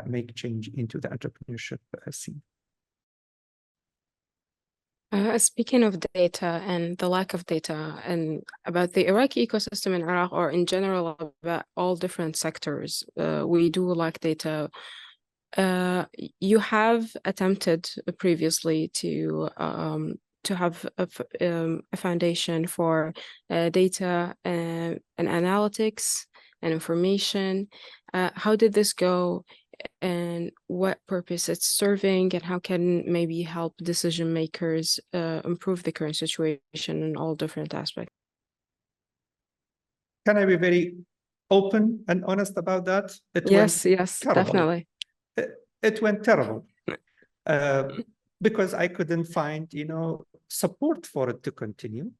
make change into the entrepreneurship scene. Speaking of data and the lack of data and about the Iraqi ecosystem in Iraq, or in general about all different sectors, we do lack data. You have attempted previously to have a foundation for data and analytics and information. How did this go, and what purpose it's serving, and how can maybe help decision makers improve the current situation in all different aspects? Can I be very open and honest about that? Yes, terrible. Definitely. It went terrible because I couldn't find, support for it to continue.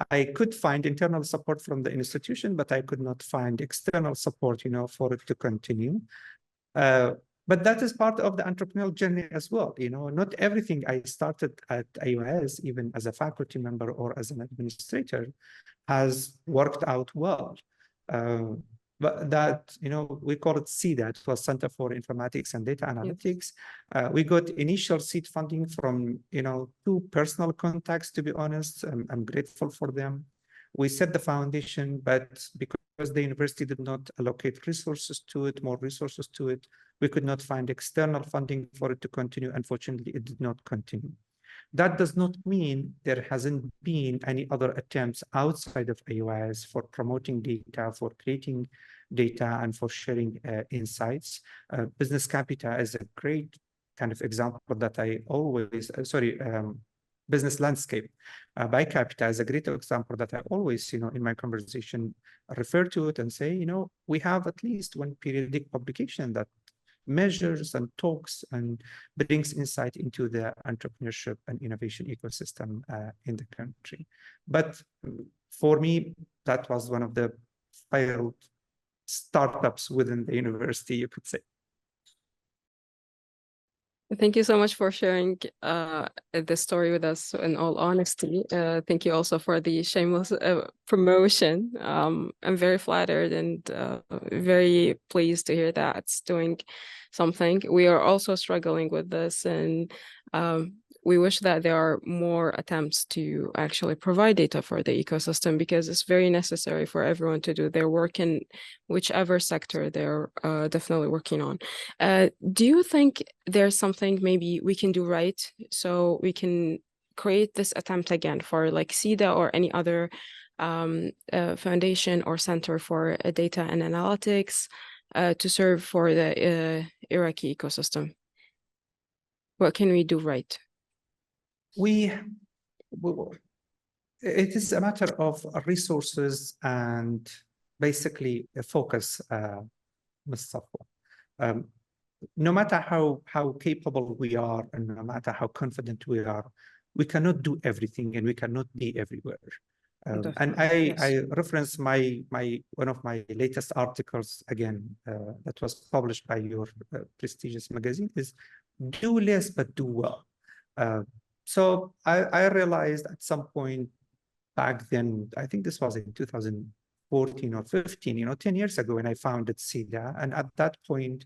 I could find internal support from the institution, but I could not find external support, for it to continue. But that is part of the entrepreneurial journey as well. Not everything I started at AUIS, even as a faculty member or as an administrator, has worked out well. But that, we call it CDAT, it was Center for Informatics and Data Analytics. We got initial seed funding from, 2 personal contacts, to be honest. I'm grateful for them. We set the foundation, but because the university did not allocate more resources to it, we could not find external funding for it to continue. Unfortunately, it did not continue. That does not mean there hasn't been any other attempts outside of AUIS for promoting data, for creating data, and for sharing insights. Business Capita is a great kind of example that I always, Business Landscape by Capita is a great example that I always, in my conversation, refer to it and say, we have at least one periodic publication that measures and talks and brings insight into the entrepreneurship and innovation ecosystem in the country. But for me, that was one of the failed startups within the university, you could say. Thank you so much for sharing the story with us, in all honesty. Thank you also for the shameless promotion. I'm very flattered and very pleased to hear that it's doing something. We are also struggling with this, and we wish that there are more attempts to actually provide data for the ecosystem, because it's very necessary for everyone to do their work in whichever sector they're definitely working on. Do you think there's something maybe we can do right so we can create this attempt again for like CEDA or any other foundation or center for data and analytics to serve for the Iraqi ecosystem? What can we do right? It is a matter of resources and basically a focus, Ms. Safwa. no matter how capable we are, and no matter how confident we are, we cannot do everything, and we cannot be everywhere. And Definitely, yes. I reference one of my latest articles again that was published by your prestigious magazine is do less but do well. So I realized at some point back then, I think this was in 2014 or 15, 10 years ago, when I founded SIDA. And at that point,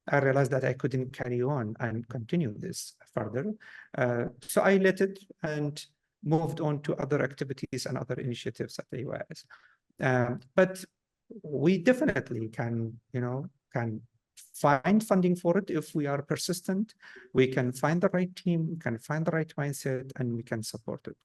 I realized that I couldn't carry on and continue this further. So I let it and moved on to other activities and other initiatives at the AUIS. But we definitely can find funding for it if we are persistent. We can find the right team, we can find the right mindset, and we can support it.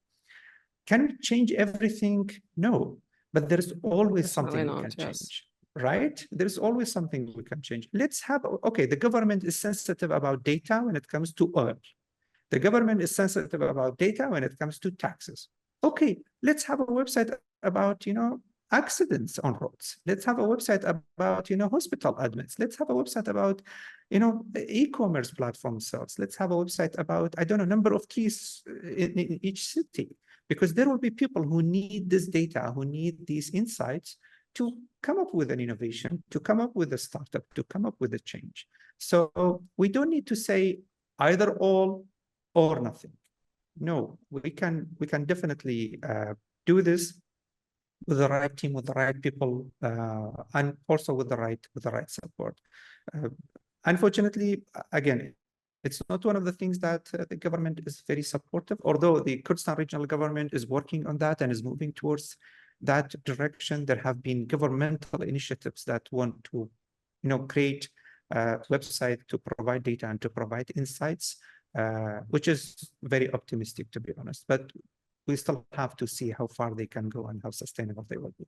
Can we change everything? No, but there's always something we can change, right? There's always something we can change. Let's have, okay, the government is sensitive about data when it comes to oil. The government is sensitive about data when it comes to taxes. Okay, let's have a website about, accidents on roads. Let's have a website about, hospital admits. Let's have a website about, e-commerce platform sales. Let's have a website about, I don't know, number of trees in each city, because there will be people who need this data, who need these insights to come up with an innovation, to come up with a startup, to come up with a change. So we don't need to say either all or nothing. No, we can definitely do this with the right team, with the right people, and also with the right support. Unfortunately, again, it's not one of the things that the government is very supportive, although the Kurdistan regional government is working on that and is moving towards that direction. There have been governmental initiatives that want to, create a website to provide data and to provide insights, which is very optimistic, to be honest. But we still have to see how far they can go and how sustainable they will be.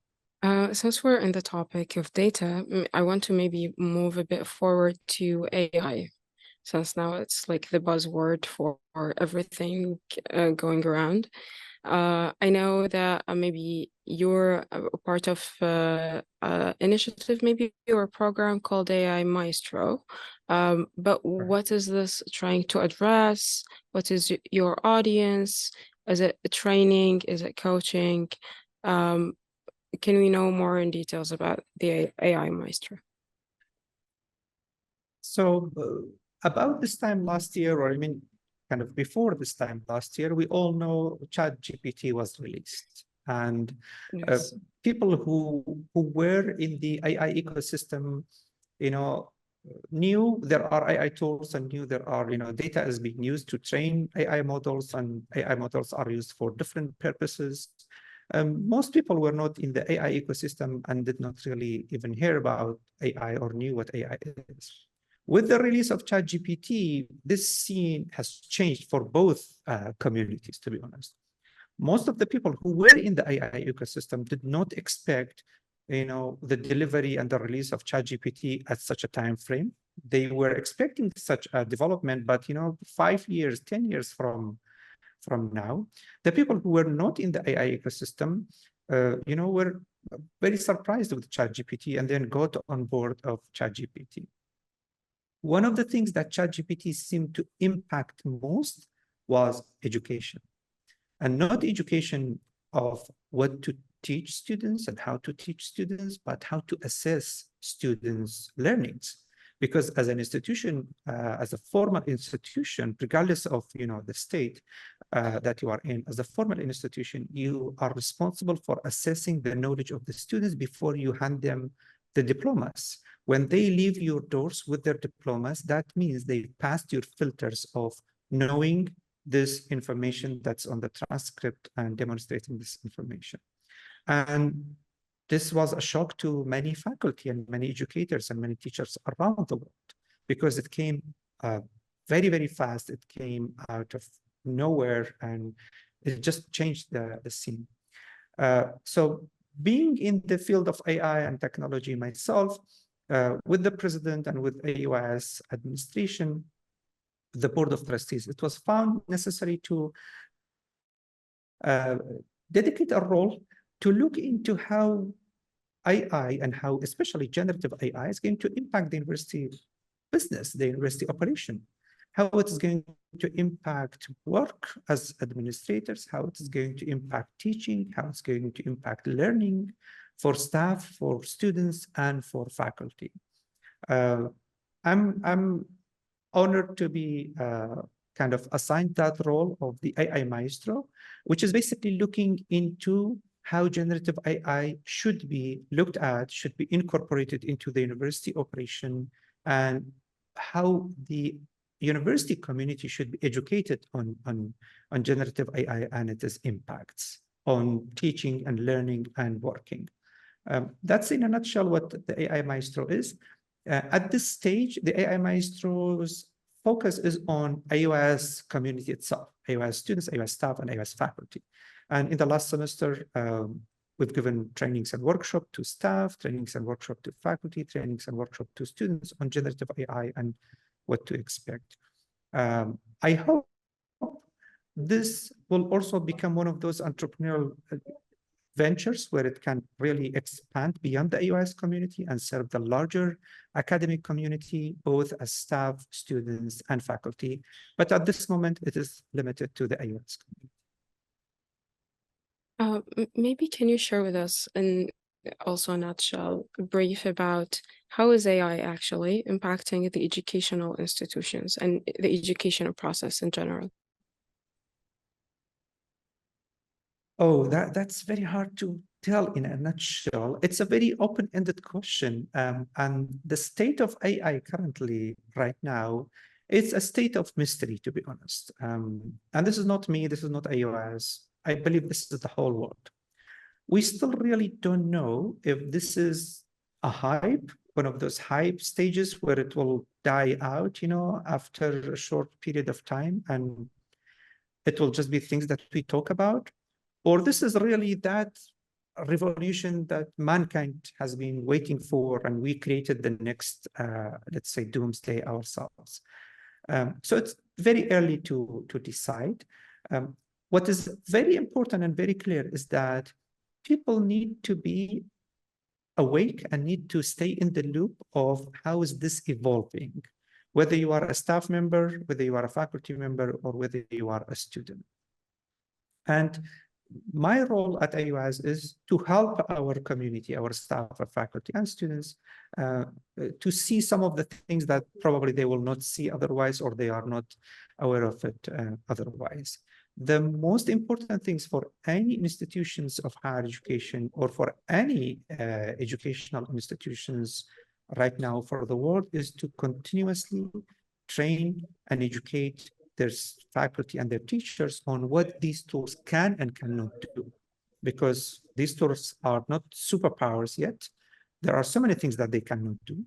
Since we're in the topic of data, I want to maybe move a bit forward to AI, since now it's like the buzzword for everything going around. I know that maybe you're a part of initiative, maybe your program called AI Maestro. But what is this trying to address? What is your audience? Is it training? Is it coaching? Can we know more in details about the AI Maestro? So about this time last year, or kind of before this time last year, we all know ChatGPT was released. And Yes. People who were in the AI ecosystem, knew there are AI tools and knew there are, data is being used to train AI models, and AI models are used for different purposes. Most people were not in the AI ecosystem and did not really even hear about AI or knew what AI is. With the release of ChatGPT, this scene has changed for both communities, to be honest. Most of the people who were in the AI ecosystem did not expect, the delivery and the release of ChatGPT at such a time frame. They were expecting such a development, but 5 years, 10 years from now, the people who were not in the AI ecosystem, were very surprised with ChatGPT and then got on board of ChatGPT. One of the things that ChatGPT seemed to impact most was education, and not education of what to teach students and how to teach students, but how to assess students' learnings. Because as an institution, as a formal institution, regardless of the state that you are in, as a formal institution, you are responsible for assessing the knowledge of the students before you hand them the diplomas. When they leave your doors with their diplomas, that means they passed your filters of knowing this information that's on the transcript and demonstrating this information. And this was a shock to many faculty and many educators and many teachers around the world, because it came very, very fast. It came out of nowhere, and it just changed the scene. So being in the field of AI and technology myself, with the president and with AUIS administration, the board of trustees, it was found necessary to dedicate a role to look into how AI and how especially generative AI is going to impact the university business, the university operation, how it is going to impact work as administrators, how it is going to impact teaching, how it's going to impact learning for staff, for students, and for faculty. I'm honored to be kind of assigned that role of the AI Maestro, which is basically looking into how generative AI should be looked at, should be incorporated into the university operation, and how the university community should be educated on generative AI and its impacts on teaching and learning and working. That's in a nutshell what the AI Maestro is. At this stage, the AI Maestro's focus is on AUIS community itself, AUIS students, AUIS staff, and AUIS faculty. And in the last semester, we've given trainings and workshops to staff, trainings and workshops to faculty, trainings and workshops to students on generative AI and what to expect. I hope this will also become one of those entrepreneurial ventures where it can really expand beyond the AUIS community and serve the larger academic community, both as staff, students, and faculty. But at this moment, it is limited to the AUIS community. Maybe can you share with us, in also a nutshell, brief about how is AI actually impacting the educational institutions and the educational process in general? Oh, that's very hard to tell in a nutshell. It's a very open-ended question. And the state of AI currently, right now, it's a state of mystery, to be honest. And this is not me, this is not AUIS. I believe this is the whole world. We still really don't know if this is a hype, one of those hype stages where it will die out, after a short period of time, and it will just be things that we talk about. Or this is really that revolution that mankind has been waiting for, and we created the next, let's say, doomsday ourselves. So it's very early to decide. What is very important and very clear is that people need to be awake and need to stay in the loop of how is this evolving, whether you are a staff member, whether you are a faculty member, or whether you are a student. And my role at AUIS is to help our community, our staff, our faculty, and students to see some of the things that probably they will not see otherwise, or they are not aware of it otherwise. The most important things for any institutions of higher education, or for any educational institutions right now for the world, is to continuously train and educate their faculty and their teachers on what these tools can and cannot do. Because these tools are not superpowers yet. There are so many things that they cannot do.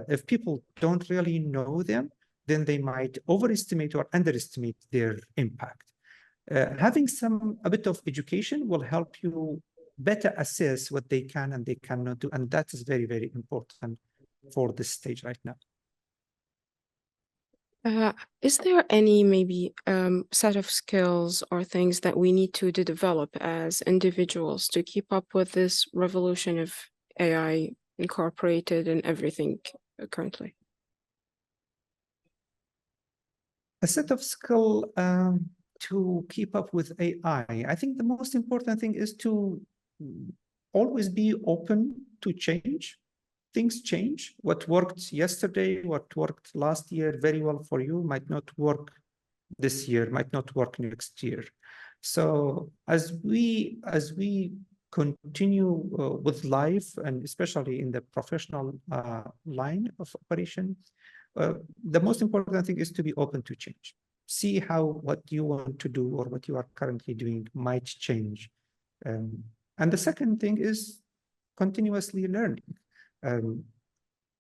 If people don't really know them, then they might overestimate or underestimate their impact. Having a bit of education will help you better assess what they can and they cannot do. And that is very, very important for this stage right now. Is there any maybe set of skills or things that we need to develop as individuals to keep up with this revolution of AI incorporated in everything currently? A set of skill to keep up with AI. I think the most important thing is to always be open to change. Things change. What worked yesterday, what worked last year very well for you might not work this year, might not work next year. So as we continue with life, and especially in the professional line of operation, the most important thing is to be open to change. See how what you want to do or what you are currently doing might change. And the second thing is continuously learning.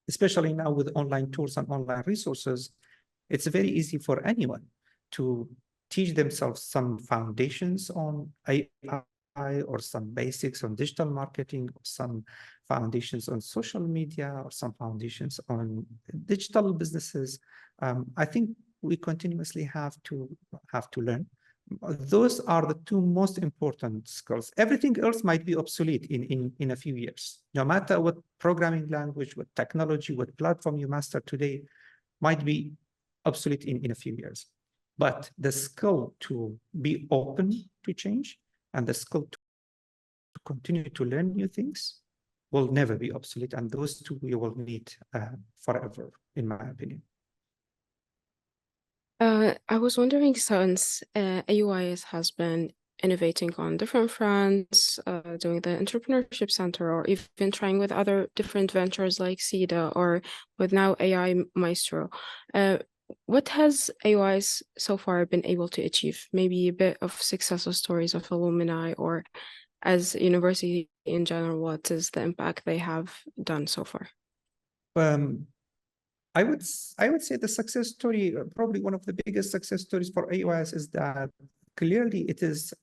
Especially now with online tools and online resources, it's very easy for anyone to teach themselves some foundations on AI, or some basics on digital marketing, or some foundations on social media, or some foundations on digital businesses. I think we continuously have to learn. Those are the two most important skills. Everything else might be obsolete in a few years. No matter what programming language, what technology, what platform you master today, might be obsolete in a few years. But the skill to be open to change and the skill to continue to learn new things will never be obsolete. And those two we will need forever, in my opinion. I was wondering, since AUIS has been innovating on different fronts, doing the Entrepreneurship Center, or even trying with other different ventures like SIDA or with now AI Maestro, what has AUIS so far been able to achieve? Maybe a bit of success stories of alumni, or as a university in general, what is the impact they have done so far? I would say the success story, probably one of the biggest success stories for AUIS, is that clearly it is,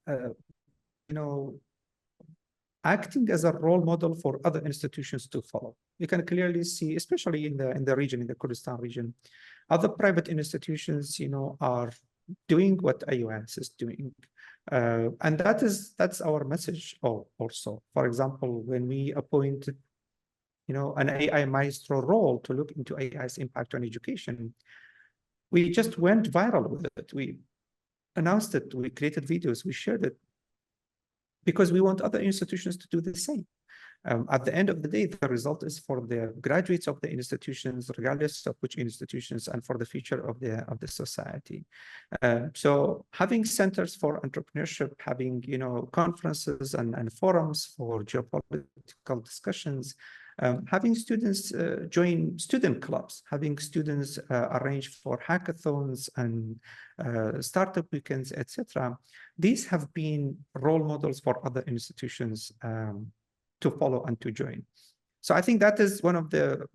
acting as a role model for other institutions to follow. You can clearly see, especially in the region, in the Kurdistan region, other private institutions, are doing what AUIS is doing. And that's our message also. For example, when we appointed an AI Maestro role to look into AI's impact on education, we just went viral with it. We announced it, we created videos, we shared it, because we want other institutions to do the same. At the end of the day, the result is for the graduates of the institutions, regardless of which institutions, and for the future of the society. So having centers for entrepreneurship, having conferences and forums for geopolitical discussions, having students join student clubs, having students arrange for hackathons and startup weekends, etc. These have been role models for other institutions to follow and to join. So I think that is one of the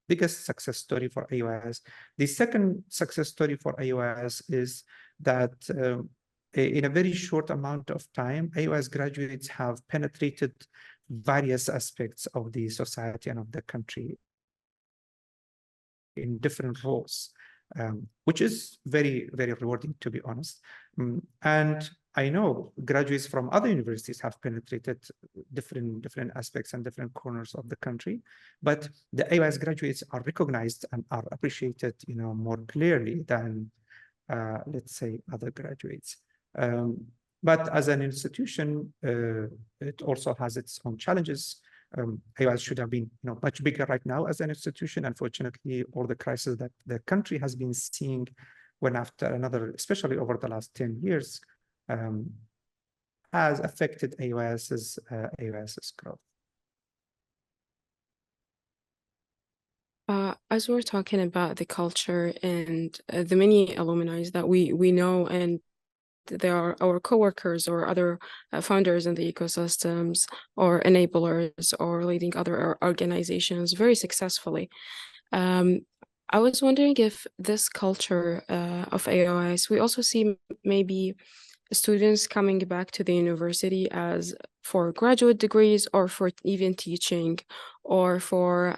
biggest success story for AUIS. The second success story for AUIS is that in a very short amount of time, AUIS graduates have penetrated various aspects of the society and of the country in different roles, which is very, very rewarding, to be honest. And I know graduates from other universities have penetrated different aspects and different corners of the country, but the AUIS graduates are recognized and are appreciated, more clearly than, let's say, other graduates. But as an institution, it also has its own challenges. AUIS should have been, much bigger right now as an institution. Unfortunately, all the crises that the country has been seeing one after another, especially over the last 10 years, has affected AUIS's growth. As we're talking about the culture and the many alumni that we know, and they are our coworkers or other founders in the ecosystems or enablers or leading other organizations very successfully. I was wondering if this culture of AUIS, we also see maybe students coming back to the university as for graduate degrees or for even teaching or for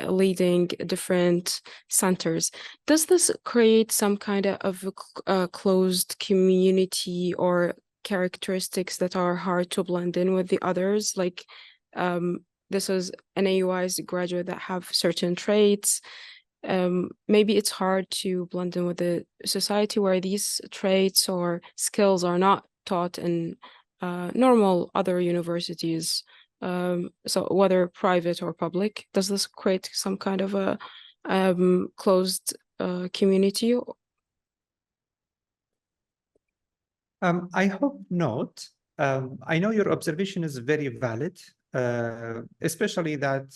leading different centers. Does this create some kind of a closed community or characteristics that are hard to blend in with the others? Like this is an AUIS graduate that have certain traits. Maybe it's hard to blend in with the society where these traits or skills are not taught in normal other universities. So whether private or public, does this create some kind of a closed community? I hope not. I know your observation is very valid, especially that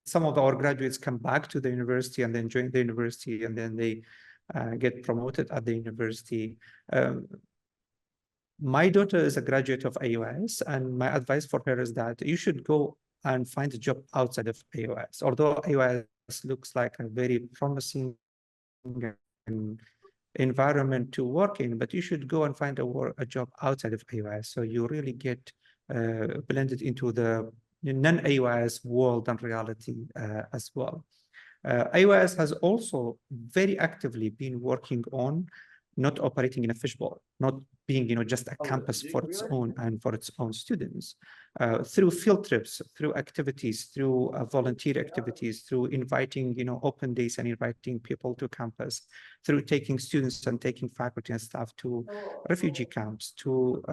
some of our graduates come back to the university and then join the university and then they get promoted at the university. My daughter is a graduate of AUIS, and my advice for her is that you should go and find a job outside of AUIS. Although AUIS looks like a very promising environment to work in, but you should go and find a job outside of AUIS, so you really get blended into the non-AUIS world and reality as well. AUIS has also very actively been working on not operating in a fishbowl, not being just a campus for its own and for its own students. through field trips, through activities, through volunteer activities, through inviting, open days and inviting people to campus, through taking students and taking faculty and staff to refugee camps, to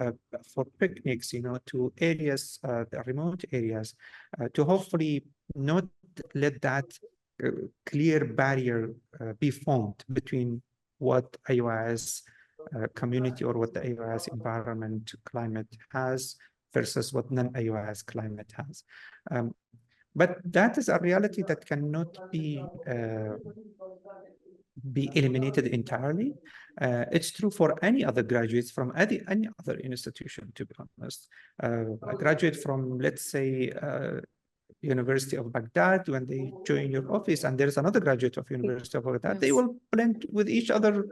for picnics, to areas, the remote areas, to hopefully not let that clear barrier be formed between what AUIS community or what the AUIS environment climate has versus what non-AUIS climate has. But that is a reality that cannot be eliminated entirely. It's true for any other graduates from any other institution, to be honest. A graduate from, let's say, University of Baghdad, when they join your office and there's another graduate of University of Baghdad, they will blend with each other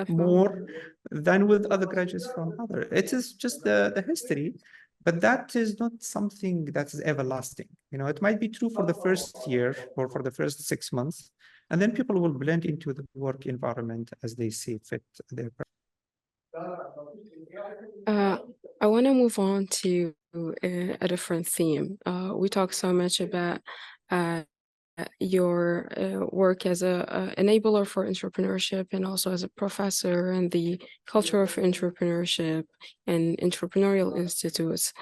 more than with other graduates from other. It is just the history, but that is not something that is everlasting. It might be true for the first year or for the first 6 months, and then people will blend into the work environment as they see fit. I want to move on to a different theme. We talk so much about your work as a enabler for entrepreneurship and also as a professor and the culture of entrepreneurship and entrepreneurial institutes.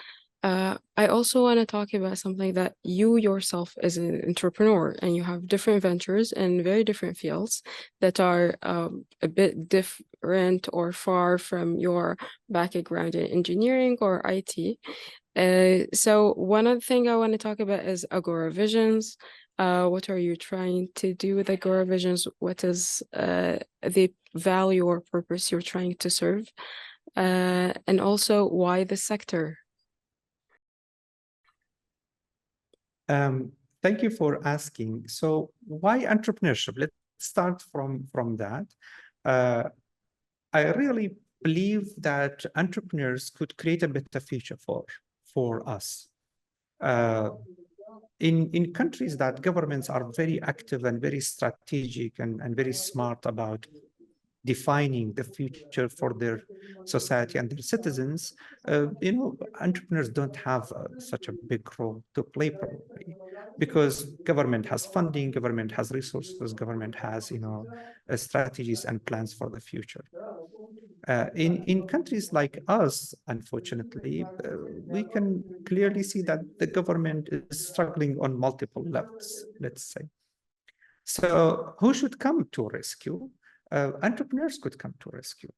I also want to talk about something that you yourself as an entrepreneur, and you have different ventures in very different fields that are a bit different or far from your background in engineering or IT. So one of the things I want to talk about is Agora Visions. What are you trying to do with Agora Visions? What is the value or purpose you're trying to serve? And also, why the sector? Thank you for asking. So why entrepreneurship? Let's start from that. I really believe that entrepreneurs could create a better future for us. In countries that governments are very active and very strategic and very smart about defining the future for their society and their citizens, entrepreneurs don't have such a big role to play probably, because government has funding, government has resources, government has, strategies and plans for the future. In countries like us, unfortunately, we can clearly see that the government is struggling on multiple levels, let's say. So who should come to rescue? Entrepreneurs could come to rescue.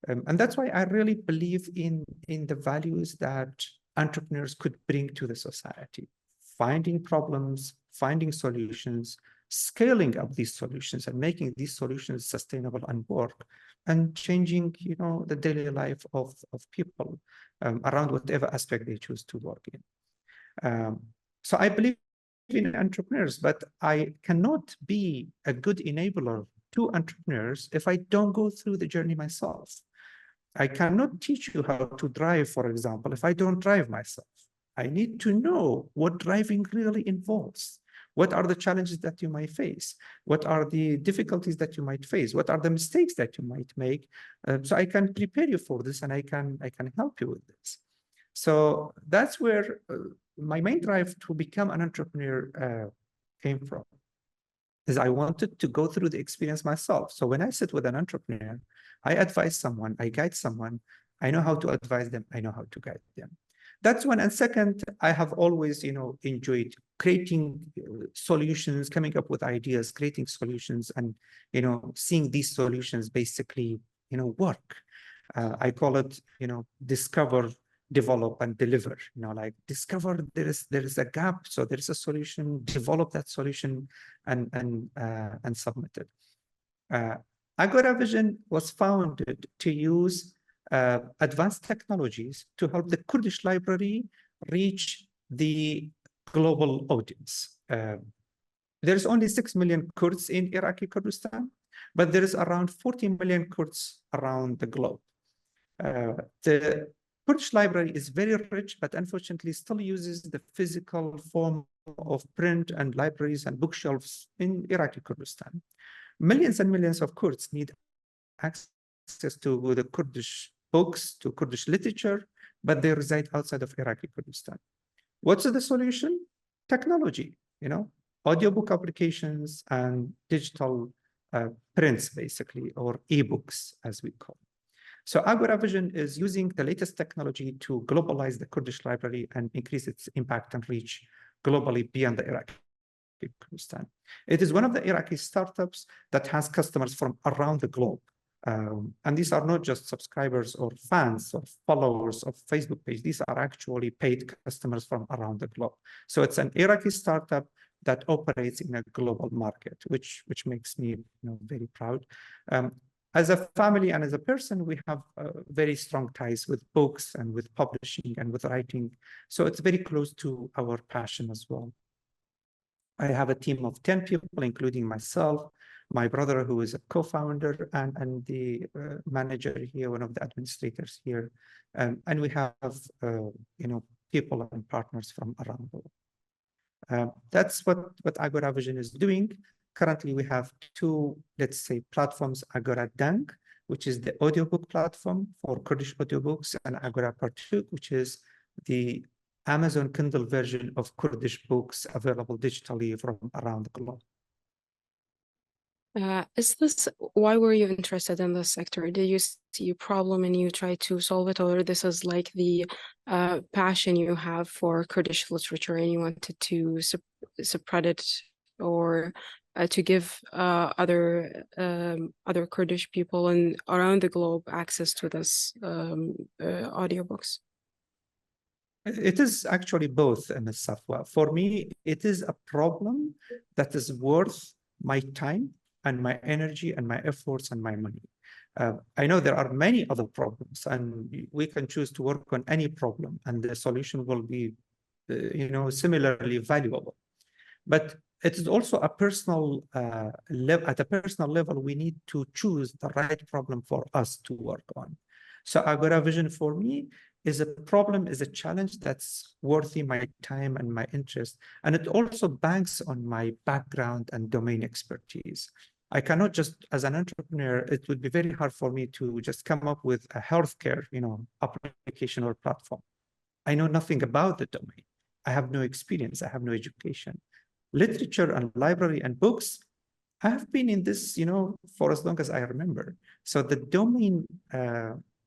And that's why I really believe in the values that entrepreneurs could bring to the society: finding problems, finding solutions, scaling up these solutions and making these solutions sustainable and work, and changing, the daily life of people around whatever aspect they choose to work in. So I believe in entrepreneurs, but I cannot be a good enabler to entrepreneurs if I don't go through the journey myself. I cannot teach you how to drive, for example, if I don't drive myself. I need to know what driving really involves. What are the challenges that you might face? What are the difficulties that you might face? What are the mistakes that you might make? So I can prepare you for this, and I can help you with this. So that's where my main drive to become an entrepreneur came from, is I wanted to go through the experience myself. So when I sit with an entrepreneur, I advise someone, I guide someone, I know how to advise them, I know how to guide them. That's one. And second, I have always, enjoyed creating solutions, coming up with ideas, creating solutions, and, seeing these solutions basically, work. I call it, discover, develop, and deliver. Like discover there is a gap, so there is a solution. Develop that solution and submit it. Agora Vision was founded to use advanced technologies to help the Kurdish library reach the global audience. There's only 6 million Kurds in Iraqi Kurdistan, but there is around 40 million Kurds around the globe. The Kurdish library is very rich, but unfortunately still uses the physical form of print and libraries and bookshelves in Iraqi Kurdistan. Millions and millions of Kurds need access to the Kurdish books, to Kurdish literature, but they reside outside of Iraqi Kurdistan. What's the solution? Technology, audiobook applications and digital prints, basically, or ebooks, as we call. So Agora Vision is using the latest technology to globalize the Kurdish library and increase its impact and reach globally beyond the Iraqi Kurdistan. It is one of the Iraqi startups that has customers from around the globe. And these are not just subscribers or fans or followers of Facebook page. These are actually paid customers from around the globe. So it's an Iraqi startup that operates in a global market, which makes me very proud. As a family and as a person, we have very strong ties with books and with publishing and with writing. So it's very close to our passion as well. I have a team of 10 people, including myself, my brother, who is a co-founder, and the manager here, one of the administrators here. And we have, people and partners from around the world. That's what Agora Vision is doing. Currently, we have two, let's say, platforms, Agora Dank, which is the audiobook platform for Kurdish audiobooks, and Agora Partuk, which is the Amazon Kindle version of Kurdish books available digitally from around the globe. Why were you interested in this sector? Did you see a problem and you try to solve it, or this is like the passion you have for Kurdish literature and you wanted to spread it, or to give other Kurdish people and around the globe access to this audiobooks? It is actually both, Ms. Safwa. For me, it is a problem that is worth my time and my energy and my efforts and my money. I know there are many other problems, and we can choose to work on any problem, and the solution will be, similarly valuable. But it is also a personal level. At a personal level, we need to choose the right problem for us to work on. So Agora Vision for me is a problem, is a challenge that's worthy my time and my interest. And it also banks on my background and domain expertise. I cannot just, as an entrepreneur, it would be very hard for me to just come up with a healthcare, application or platform. I know nothing about the domain. I have no experience. I have no education. Literature and library and books, I have been in this, for as long as I remember. So the domain,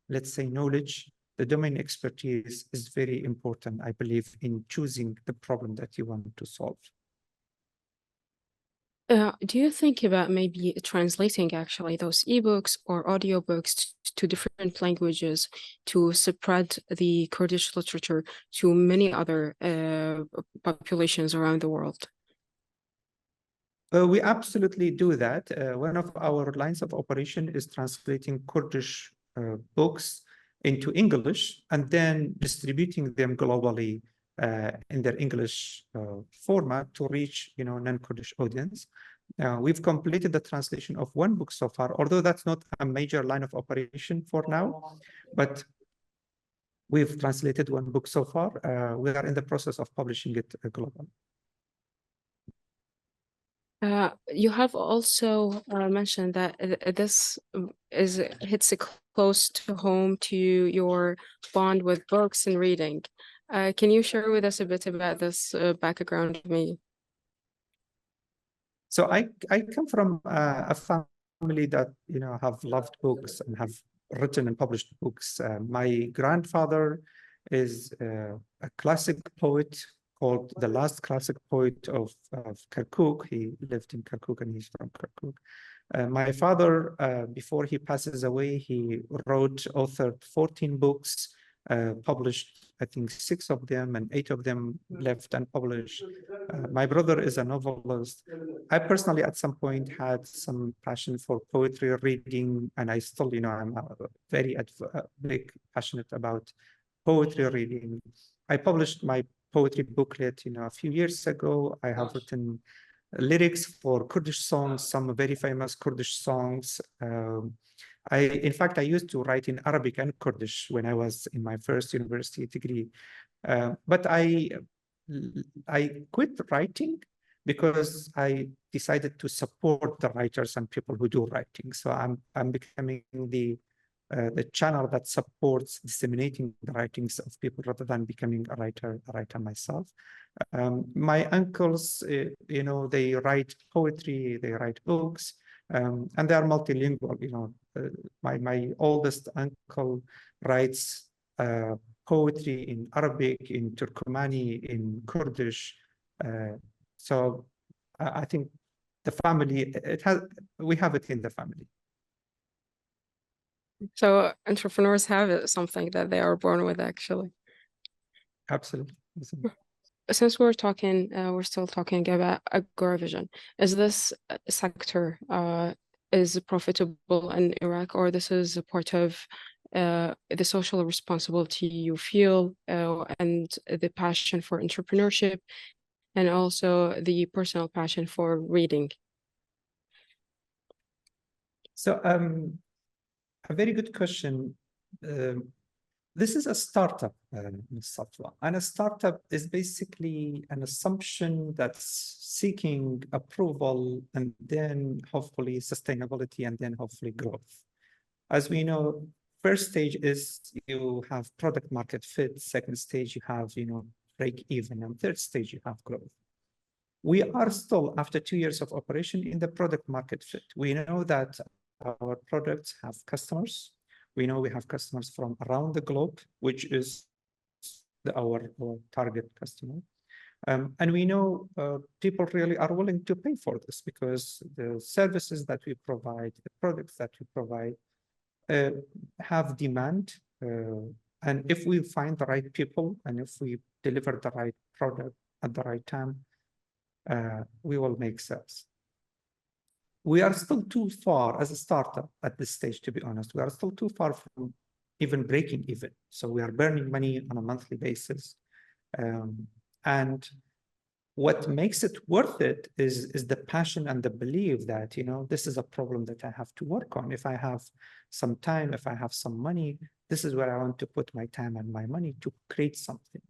let's say, knowledge, the domain expertise is very important, I believe, in choosing the problem that you want to solve. Do you think about maybe translating actually those ebooks or audiobooks to different languages to spread the Kurdish literature to many other populations around the world? We absolutely do that. One of our lines of operation is translating Kurdish books into English and then distributing them globally in their English format to reach, non-Kurdish audience. We've completed the translation of one book so far, although that's not a major line of operation for now, but we've translated one book so far. We are in the process of publishing it globally. You have also mentioned that this hits close to home to your bond with books and reading. Can you share with us a bit about this background, maybe? So I come from a family that have loved books and have written and published books. My grandfather is a classic poet called the last classic poet of Kirkuk. He lived in Kirkuk and he's from Kirkuk. My father, before he passes away, he authored 14 books, published, I think, 6 of them, and 8 of them left unpublished. My brother is a novelist. I personally, at some point, had some passion for poetry reading, and I still, I'm very big passionate about poetry reading. I published my poetry booklet, a few years ago. I have written lyrics for Kurdish songs, some very famous Kurdish songs. In fact, I used to write in Arabic and Kurdish when I was in my first university degree. But I quit writing because I decided to support the writers and people who do writing. So I'm becoming the the channel that supports disseminating the writings of people rather than becoming a writer myself. My uncles, they write poetry, they write books, and they are multilingual. My oldest uncle writes poetry in Arabic, in Turkmeni, in Kurdish. So I think the family, we have it in the family. So entrepreneurs have something that they are born with, actually. Absolutely. Since we're still talking about Agora Vision. Is this sector is profitable in Iraq, or this is a part of the social responsibility you feel and the passion for entrepreneurship, and also the personal passion for reading? So a very good question. This is a startup, Satwa, and a startup is basically an assumption that's seeking approval and then hopefully sustainability and then hopefully growth. As we know, first stage is you have product market fit. Second stage, you have, break even. And third stage, you have growth. We are still, after 2 years of operation, in the product market fit. We know that our products have customers. We know we have customers from around the globe, which is our target customer. And we know people really are willing to pay for this because the services that we provide, the products that we provide, have demand. And if we find the right people and if we deliver the right product at the right time, we will make sales. We are still too far as a startup at this stage, to be honest. We are still too far from even breaking even. So we are burning money on a monthly basis. And what makes it worth it is the passion and the belief that, this is a problem that I have to work on. If I have some time, if I have some money, this is where I want to put my time and my money to create something.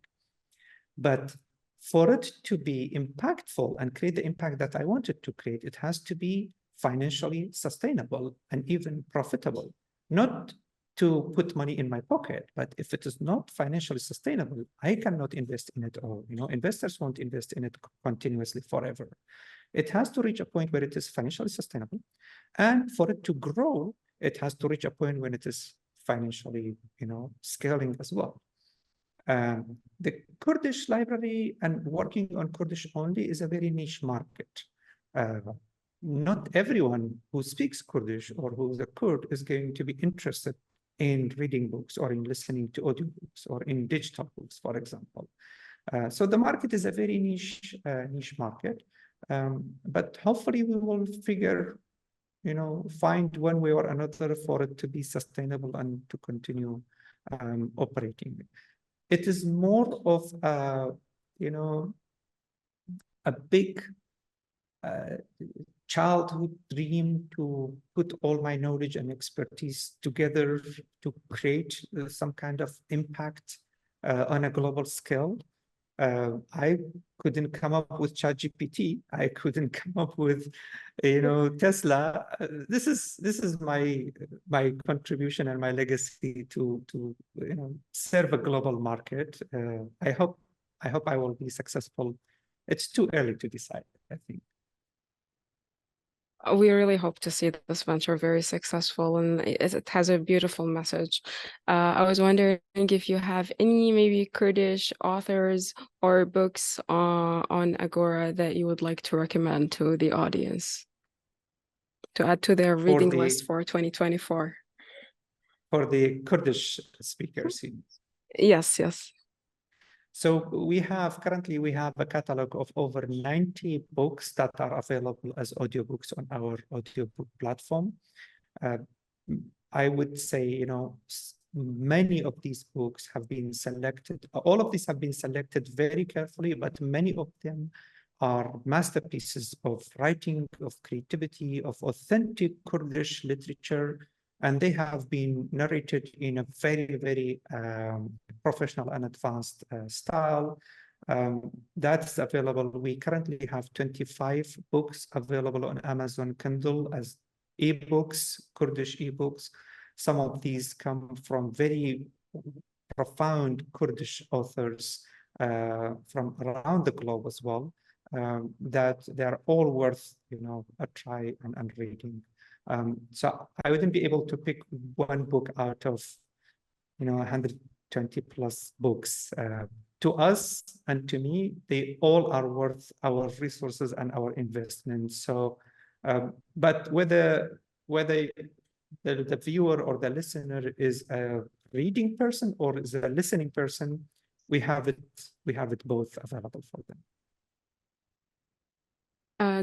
But for it to be impactful and create the impact that I wanted to create, it has to be financially sustainable and even profitable. Not to put money in my pocket, but if it is not financially sustainable, I cannot invest in it all. Investors won't invest in it continuously forever. It has to reach a point where it is financially sustainable. And for it to grow, it has to reach a point when it is financially, scaling as well. The Kurdish library and working on Kurdish only is a very niche market. Not everyone who speaks Kurdish or who is a Kurd is going to be interested in reading books or in listening to audiobooks or in digital books, for example. So the market is a very niche market. But hopefully we will find one way or another for it to be sustainable and to continue operating. It is more of a big childhood dream to put all my knowledge and expertise together to create some kind of impact on a global scale. I couldn't come up with ChatGPT. I couldn't come up with, Tesla. This is my contribution and my legacy to serve a global market. I hope I will be successful. It's too early to decide, I think. We really hope to see this venture very successful, and it has a beautiful message. I was wondering if you have any maybe Kurdish authors or books on Agora that you would like to recommend to the audience to add to their reading list for 2024. For the Kurdish speakers. Yes. So currently we have a catalog of over 90 books that are available as audiobooks on our audiobook platform. I would say, many of these books have been selected. All of these have been selected very carefully, but many of them are masterpieces of writing, of creativity, of authentic Kurdish literature. And they have been narrated in a very, very professional and advanced style. That's available. We currently have 25 books available on Amazon Kindle as ebooks, Kurdish ebooks. Some of these come from very profound Kurdish authors from around the globe as well, that they're all worth, a try and reading. So I wouldn't be able to pick one book out of, 120 plus books. To us and to me, they all are worth our resources and our investment. So, but whether the viewer or the listener is a reading person or is a listening person, we have it both available for them.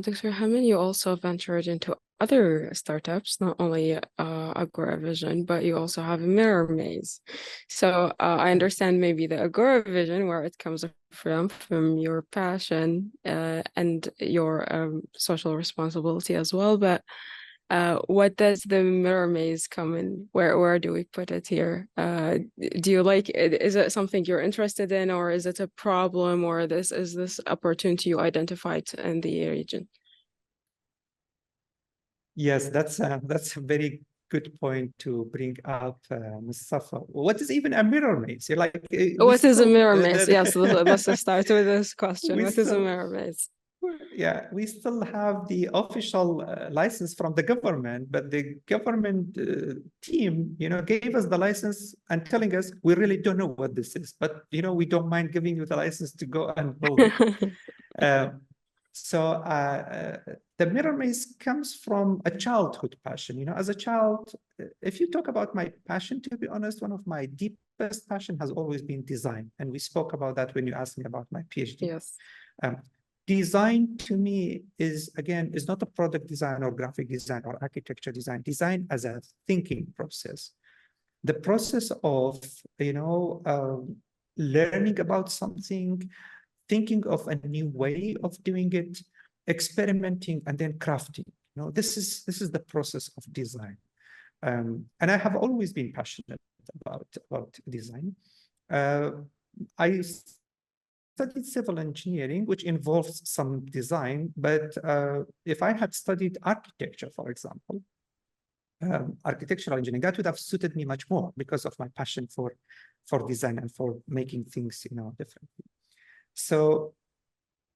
Dr. Hemin, you also ventured into other startups, not only Agora Vision, but you also have a Mirror Maze. So I understand maybe the Agora Vision, where it comes from your passion and your social responsibility as well. But what does the Mirror Maze come in? Where do we put it here? Do you like it? Is it something you're interested in, or is it a problem, or is this opportunity you identified in the region? Yes, that's a very good point to bring up, Mustafa. What is even a mirror maze? You're like, what is a mirror maze? Yes, let's start with this question. What is a mirror maze? Yeah, we still have the official license from the government, but the government team, gave us the license and telling us we really don't know what this is, but we don't mind giving you the license to go and build it. So the mirror maze comes from a childhood passion. As a child, if you talk about my passion, to be honest, one of my deepest passion has always been design, and we spoke about that when you asked me about my PhD. Yes. Design to me is not a product design or graphic design or architecture design. Design as a thinking process, the process of learning about something, thinking of a new way of doing it, experimenting, and then crafting. This is the process of design, and I have always been passionate about design. I studied civil engineering, which involves some design, but if I had studied architecture, for example, architectural engineering, that would have suited me much more because of my passion for design and for making things differently. So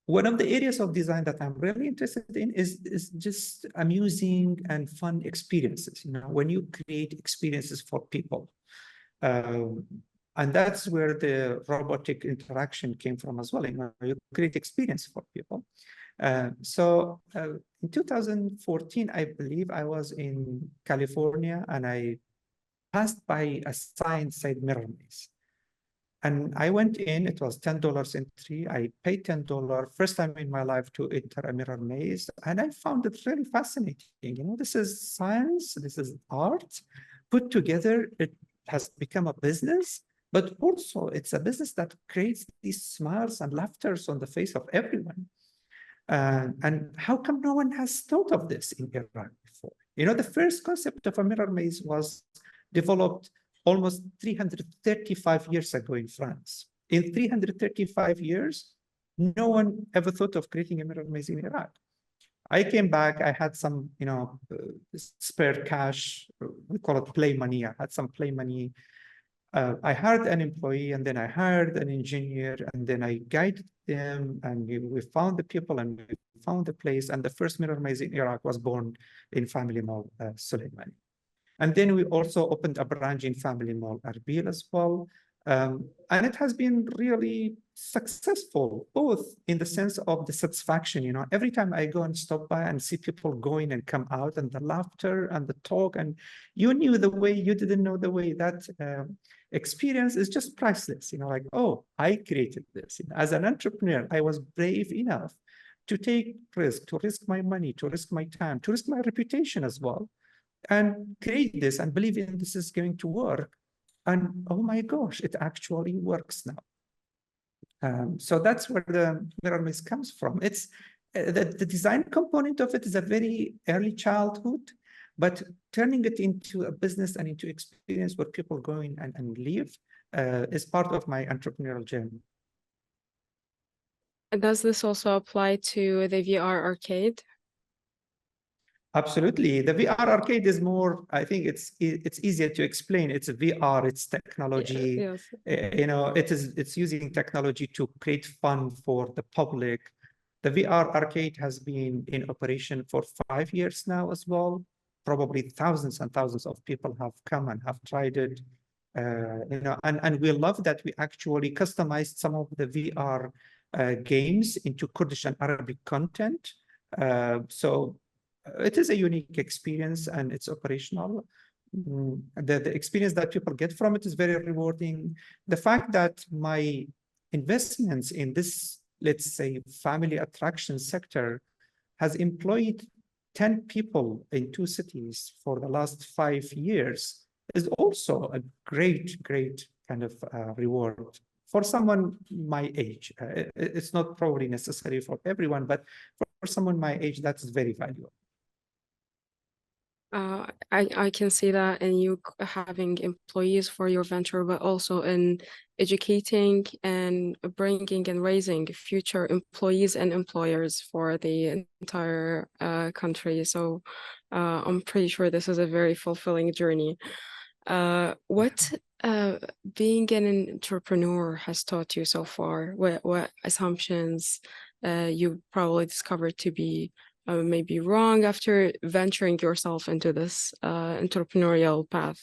one of the areas of design that I'm really interested in is just amusing and fun experiences, when you create experiences for people. And that's where the robotic interaction came from as well. You create experience for people. So in 2014, I believe I was in California and I passed by a sign said Mirror Maze. And I went in, it was $10 entry. I paid $10, first time in my life to enter a mirror maze. And I found it really fascinating. This is science, this is art put together. It has become a business, but also it's a business that creates these smiles and laughters on the face of everyone. And how come no one has thought of this in Iraq before? The first concept of a mirror maze was developed almost 335 years ago in France. In 335 years, no one ever thought of creating a mirror maze in Iraq. I came back, I had some, spare cash, we call it play money. I had some play money. I hired an employee, and then I hired an engineer, and then I guided them, and we found the people, and we found the place, and the first mirror maze in Iraq was born in Family Mall, Sulaimani. And then we also opened a branch in Family Mall, Erbil as well. And it has been really successful, both in the sense of the satisfaction. Every time I go and stop by and see people going and come out, and the laughter and the talk, and you knew the way, you didn't know the way, that experience is just priceless. Like, oh, I created this. As an entrepreneur, I was brave enough to take risk, to risk my money, to risk my time, to risk my reputation as well, and create this and believe in this is going to work. And oh my gosh, it actually works now. So that's where the mirror maze comes from. It's the design component of it is a very early childhood, but turning it into a business and into experience where people go in and live is part of my entrepreneurial journey. Does this also apply to the VR arcade? Absolutely. The VR arcade is more, I think it's easier to explain. It's VR, it's technology. Yes. It's using technology to create fun for the public. The VR arcade has been in operation for 5 years now as well. Probably thousands and thousands of people have come and have tried it. And we love that we actually customized some of the VR games into Kurdish and Arabic content. So it is a unique experience and it's operational. The experience that people get from it is very rewarding. The fact that my investments in this, let's say, family attraction sector has employed 10 people in 2 cities for the last 5 years is also a great, great kind of reward for someone my age. It's not probably necessary for everyone, but for someone my age, that's very valuable. I can see that in you having employees for your venture, but also in educating and bringing and raising future employees and employers for the entire country. So I'm pretty sure this is a very fulfilling journey. What being an entrepreneur has taught you so far? What assumptions you probably discovered to be maybe wrong after venturing yourself into this entrepreneurial path?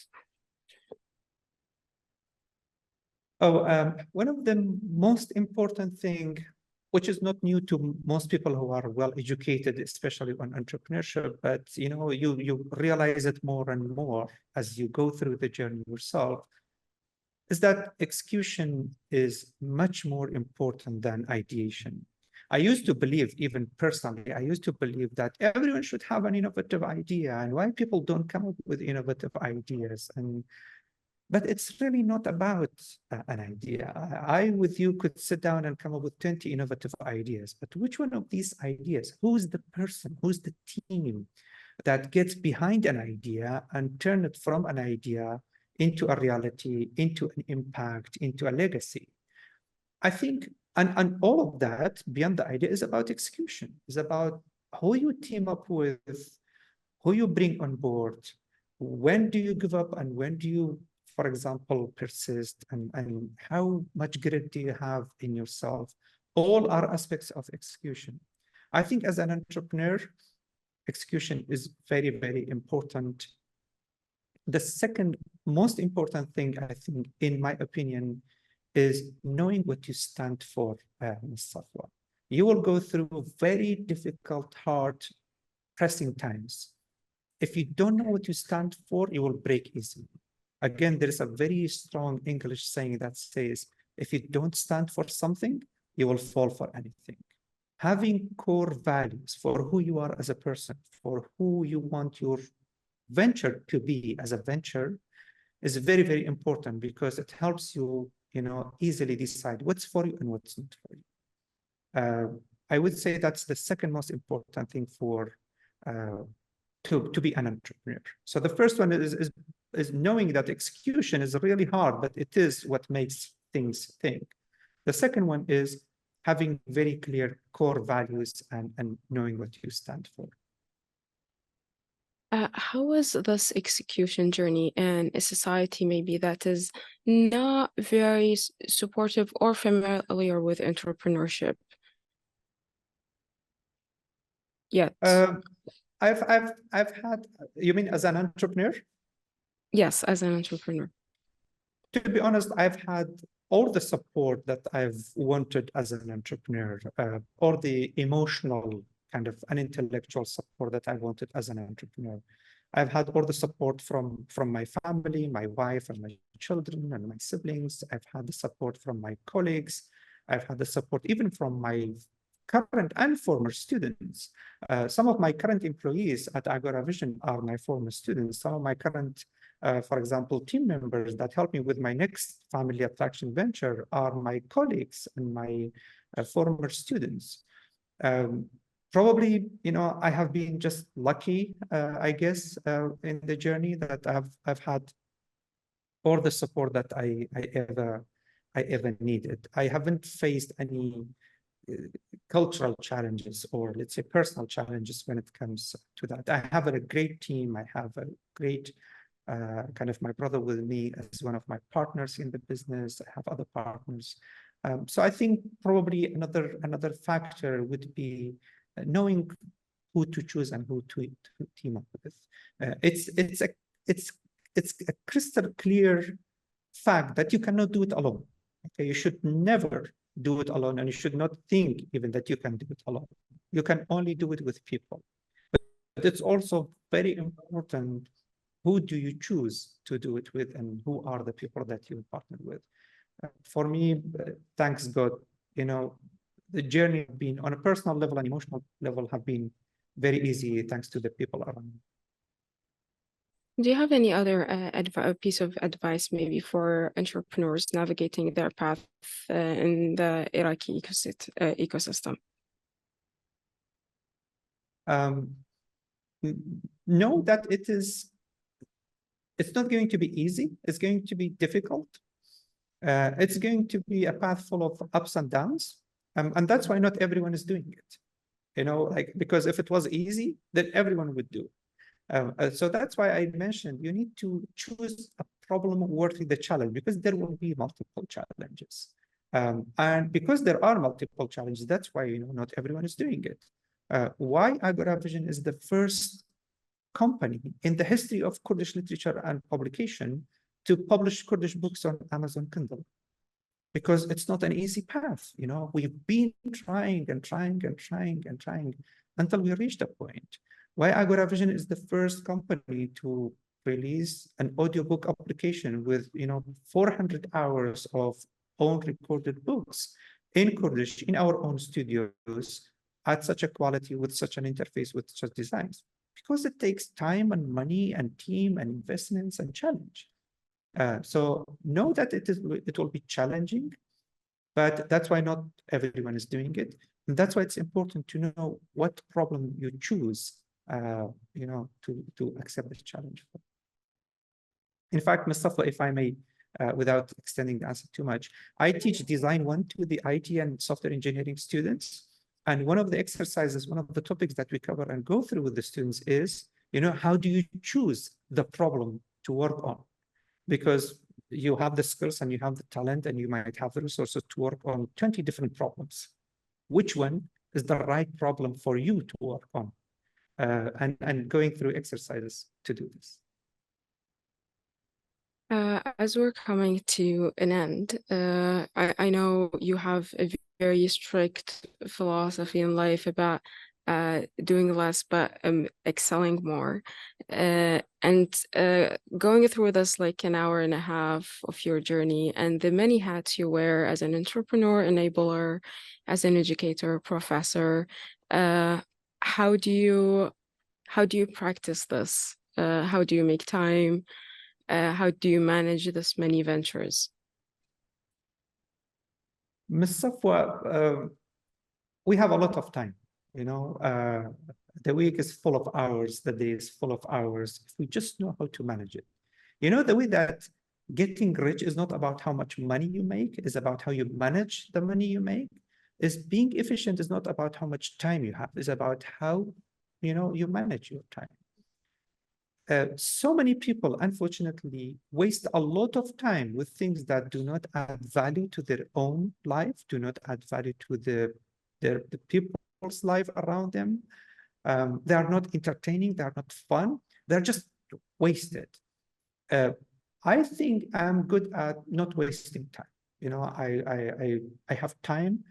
One of the most important thing, which is not new to most people who are well educated, especially on entrepreneurship, but you realize it more and more as you go through the journey yourself, is that execution is much more important than ideation. I used to believe, even personally, I used to believe that everyone should have an innovative idea, and why people don't come up with innovative ideas. But it's really not about an idea. I, with you, could sit down and come up with 20 innovative ideas, but which one of these ideas, who's the person, who's the team that gets behind an idea and turn it from an idea into a reality, into an impact, into a legacy? I think, and all of that beyond the idea is about execution, is about who you team up with, who you bring on board, when do you give up and when do you, for example, persist, and how much grit do you have in yourself? All are aspects of execution. I think as an entrepreneur, execution is very, very important. The second most important thing, I think, in my opinion, is knowing what you stand for, Ms. Safwa. You will go through very difficult, hard, pressing times. If you don't know what you stand for, you will break easily. Again, there is a very strong English saying that says, if you don't stand for something, you will fall for anything. Having core values for who you are as a person, for who you want your venture to be as a venture, is very, very important because it helps you, easily decide what's for you and what's not for you. I would say that's the second most important thing for to be an entrepreneur. So the first one is knowing that execution is really hard, but it is what makes things think. The second one is having very clear core values and knowing what you stand for. How was this execution journey in a society maybe that is not very supportive or familiar with entrepreneurship yet? I've had, you mean as an entrepreneur? Yes, as an entrepreneur. To be honest, I've had all the support that I've wanted as an entrepreneur, or the emotional kind of an intellectual support that I wanted as an entrepreneur. I've had all the support from my family, my wife and my children and my siblings. I've had the support from my colleagues. I've had the support even from my current and former students. Some of my current employees at Agora Vision are my former students. Some of my current, for example, team members that help me with my next family attraction venture are my colleagues and my former students. Probably, I have been just lucky, I guess, in the journey that I've had all the support that I ever needed. I haven't faced any cultural challenges or let's say personal challenges when it comes to that. I have a great team. I have a great kind of my brother with me as one of my partners in the business. I have other partners. So I think probably another factor would be knowing who to choose and who to team up with. It's a crystal clear fact that you cannot do it alone. Okay, you should never do it alone, and you should not think even that you can do it alone. You can only do it with people. But it's also very important, who do you choose to do it with, and who are the people that you partner with? For me, thanks God, you know, the journey has been on a personal level and emotional level have been very easy thanks to the people around me. Do you have any other piece of advice maybe for entrepreneurs navigating their path in the Iraqi ecosystem? Know that it's not going to be easy. It's going to be difficult. It's going to be a path full of ups and downs. And that's why not everyone is doing it. You know, like, because if it was easy, then everyone would do it. So that's why I mentioned you need to choose a problem worthy the challenge, because there will be multiple challenges. And because there are multiple challenges, that's why, you know, not everyone is doing it. Why Agora Vision is the first company in the history of Kurdish literature and publication to publish Kurdish books on Amazon Kindle. Because it's not an easy path. You know, we've been trying and trying and trying and trying until we reached a point. Why Agora Vision is the first company to release an audiobook application with, you know, 400 hours of own recorded books in Kurdish in our own studios at such a quality, with such an interface, with such designs, because it takes time and money and team and investments and challenge. So know that it will be challenging, but that's why not everyone is doing it. And that's why it's important to know what problem you choose, you know, to accept the challenge. In fact, Mustafa, if I may, without extending the answer too much, I teach Design 1 to the IT and software engineering students. And one of the exercises, one of the topics that we cover and go through with the students is, you know, how do you choose the problem to work on? Because you have the skills and you have the talent and you might have the resources to work on 20 different problems. Which one is the right problem for you to work on? And going through exercises to do this. As we're coming to an end, I know you have a very strict philosophy in life about doing less but excelling more. And going through this like an hour and a half of your journey and the many hats you wear as an entrepreneur, enabler, as an educator, professor, how do you practice this? How do you make time? How do you manage this many ventures? Ms. Safwa, we have a lot of time. You know, the week is full of hours, the day is full of hours. If we just know how to manage it. You know, the way that getting rich is not about how much money you make, it's about how you manage the money you make. Is being efficient is not about how much time you have, it's about how, you know, you manage your time. So many people, unfortunately, waste a lot of time with things that do not add value to their own life, do not add value to the people's life around them. They are not entertaining, they are not fun, they're just wasted. I think I'm good at not wasting time. You know, I have time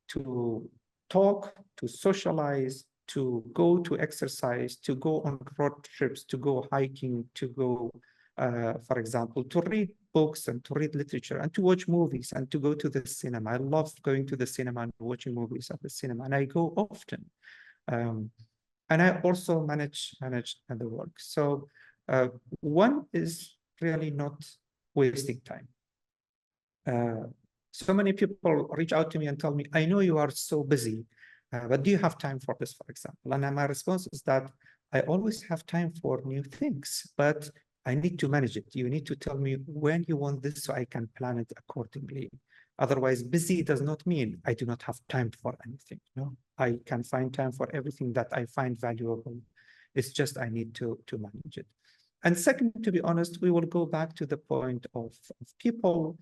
to talk, to socialize, to go to exercise, to go on road trips, to go hiking, to go, for example, to read books and to read literature and to watch movies and to go to the cinema. I love going to the cinema and watching movies at the cinema, and I go often. And I also manage other work. So one is really not wasting time. So many people reach out to me and tell me, I know you are so busy, but do you have time for this, for example? And my response is that I always have time for new things, but I need to manage it. You need to tell me when you want this so I can plan it accordingly. Otherwise, busy does not mean I do not have time for anything. No, I can find time for everything that I find valuable. It's just I need to manage it. And second, to be honest, we will go back to the point of people.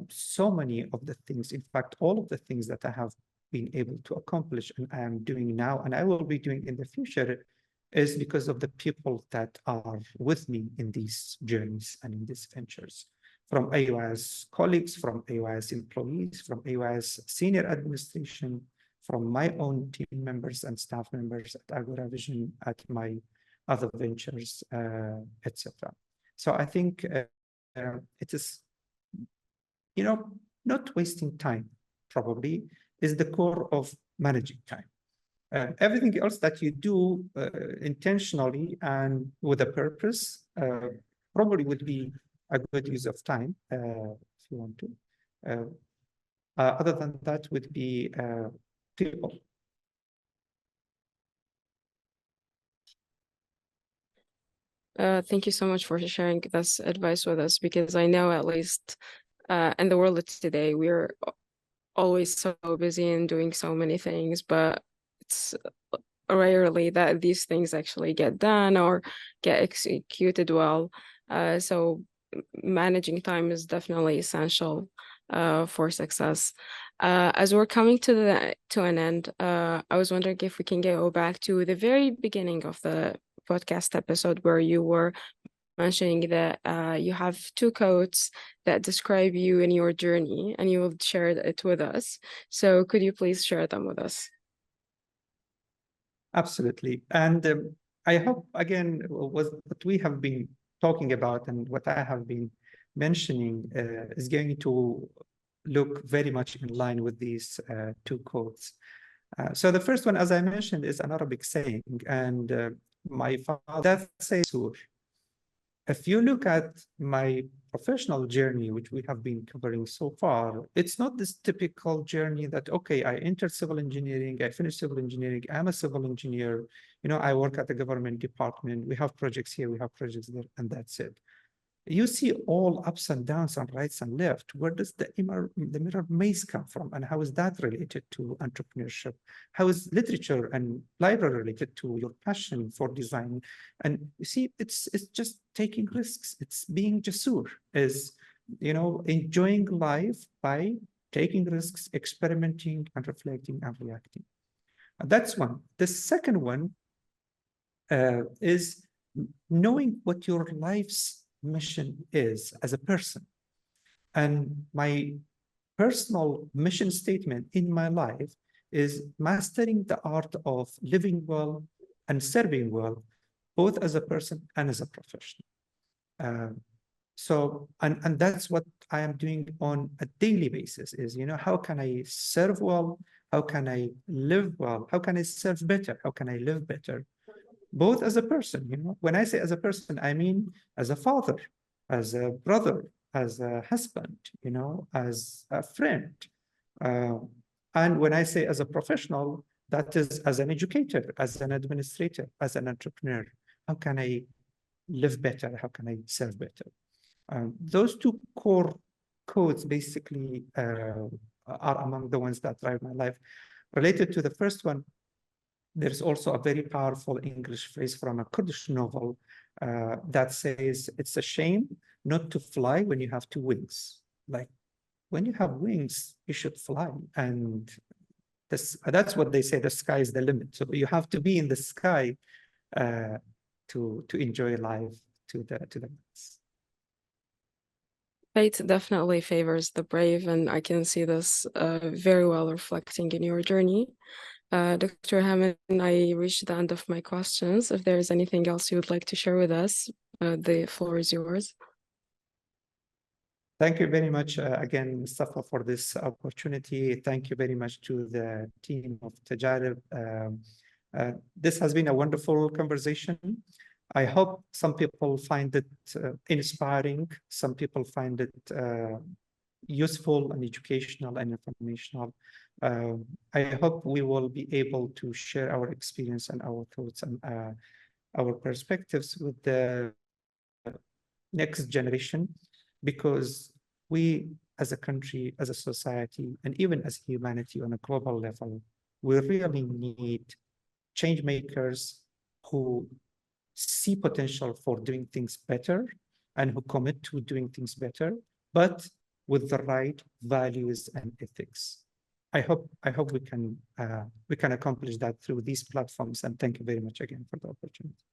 So many of the things, in fact, all of the things that I have been able to accomplish and I am doing now and I will be doing in the future is because of the people that are with me in these journeys and in these ventures. From AUIS colleagues, from AUIS employees, from AUIS senior administration, from my own team members and staff members at Agora Vision, at my other ventures, etc. So I think it is, not wasting time probably is the core of managing time. Everything else that you do intentionally and with a purpose probably would be a good use of time if you want to. Other than that would be people. Thank you so much for sharing this advice with us, because I know at least in the world of today, we're always so busy and doing so many things, but it's rarely that these things actually get done or get executed well. So managing time is definitely essential for success. As we're coming to an end, I was wondering if we can go back to the very beginning of the podcast episode where you were mentioning that you have two quotes that describe you and your journey, and you will share it with us. So could you please share them with us? Absolutely. And I hope, again, what we have been talking about and what I have been mentioning is going to look very much in line with these two quotes. So the first one, as I mentioned, is an Arabic saying, and my father says, if you look at my professional journey, which we have been covering so far, it's not this typical journey that, okay, I entered civil engineering, I finished civil engineering, I'm a civil engineer, I work at the government department, we have projects here, we have projects there, and that's it. You see all ups and downs and rights and left. Where does the mirror maze come from? And how is that related to entrepreneurship? How is literature and library related to your passion for design? And you see, it's just taking risks. It's being jasur, is, enjoying life by taking risks, experimenting and reflecting and reacting. And that's one. The second one is knowing what your life's mission is as a person. And my personal mission statement in my life is mastering the art of living well and serving well, both as a person and as a professional. And that's what I am doing on a daily basis is, how can I serve well? How can I live well? How can I serve better? How can I live better? Both as a person, when I say as a person, I mean as a father, as a brother, as a husband, as a friend. And when I say as a professional, that is as an educator, as an administrator, as an entrepreneur. How can I live better? How can I serve better? Those two core codes basically are among the ones that drive my life. Related to the first one, there's also a very powerful English phrase from a Kurdish novel that says, it's a shame not to fly when you have two wings. Like, when you have wings, you should fly. And that's what they say, the sky is the limit. So you have to be in the sky to enjoy life to the max. Fate definitely favors the brave, and I can see this very well reflecting in your journey. Dr. Hemin, I reached the end of my questions. If there is anything else you would like to share with us, the floor is yours. Thank you very much again, Mustafa, for this opportunity. Thank you very much to the team of Tajarib. This has been a wonderful conversation. I hope some people find it inspiring. Some people find it useful and educational and informational. I hope we will be able to share our experience and our thoughts and our perspectives with the next generation, because we as a country, as a society, and even as humanity on a global level, we really need change makers who see potential for doing things better and who commit to doing things better, but with the right values and ethics. I hope we can accomplish that through these platforms. And thank you very much again for the opportunity.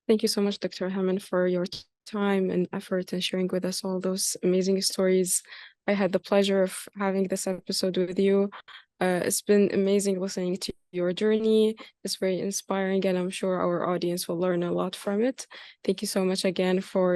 Thank you so much, Dr. Hemin, for your time and effort and sharing with us all those amazing stories. I had the pleasure of having this episode with you. It's been amazing listening to your journey. It's very inspiring, and I'm sure our audience will learn a lot from it. Thank you so much again for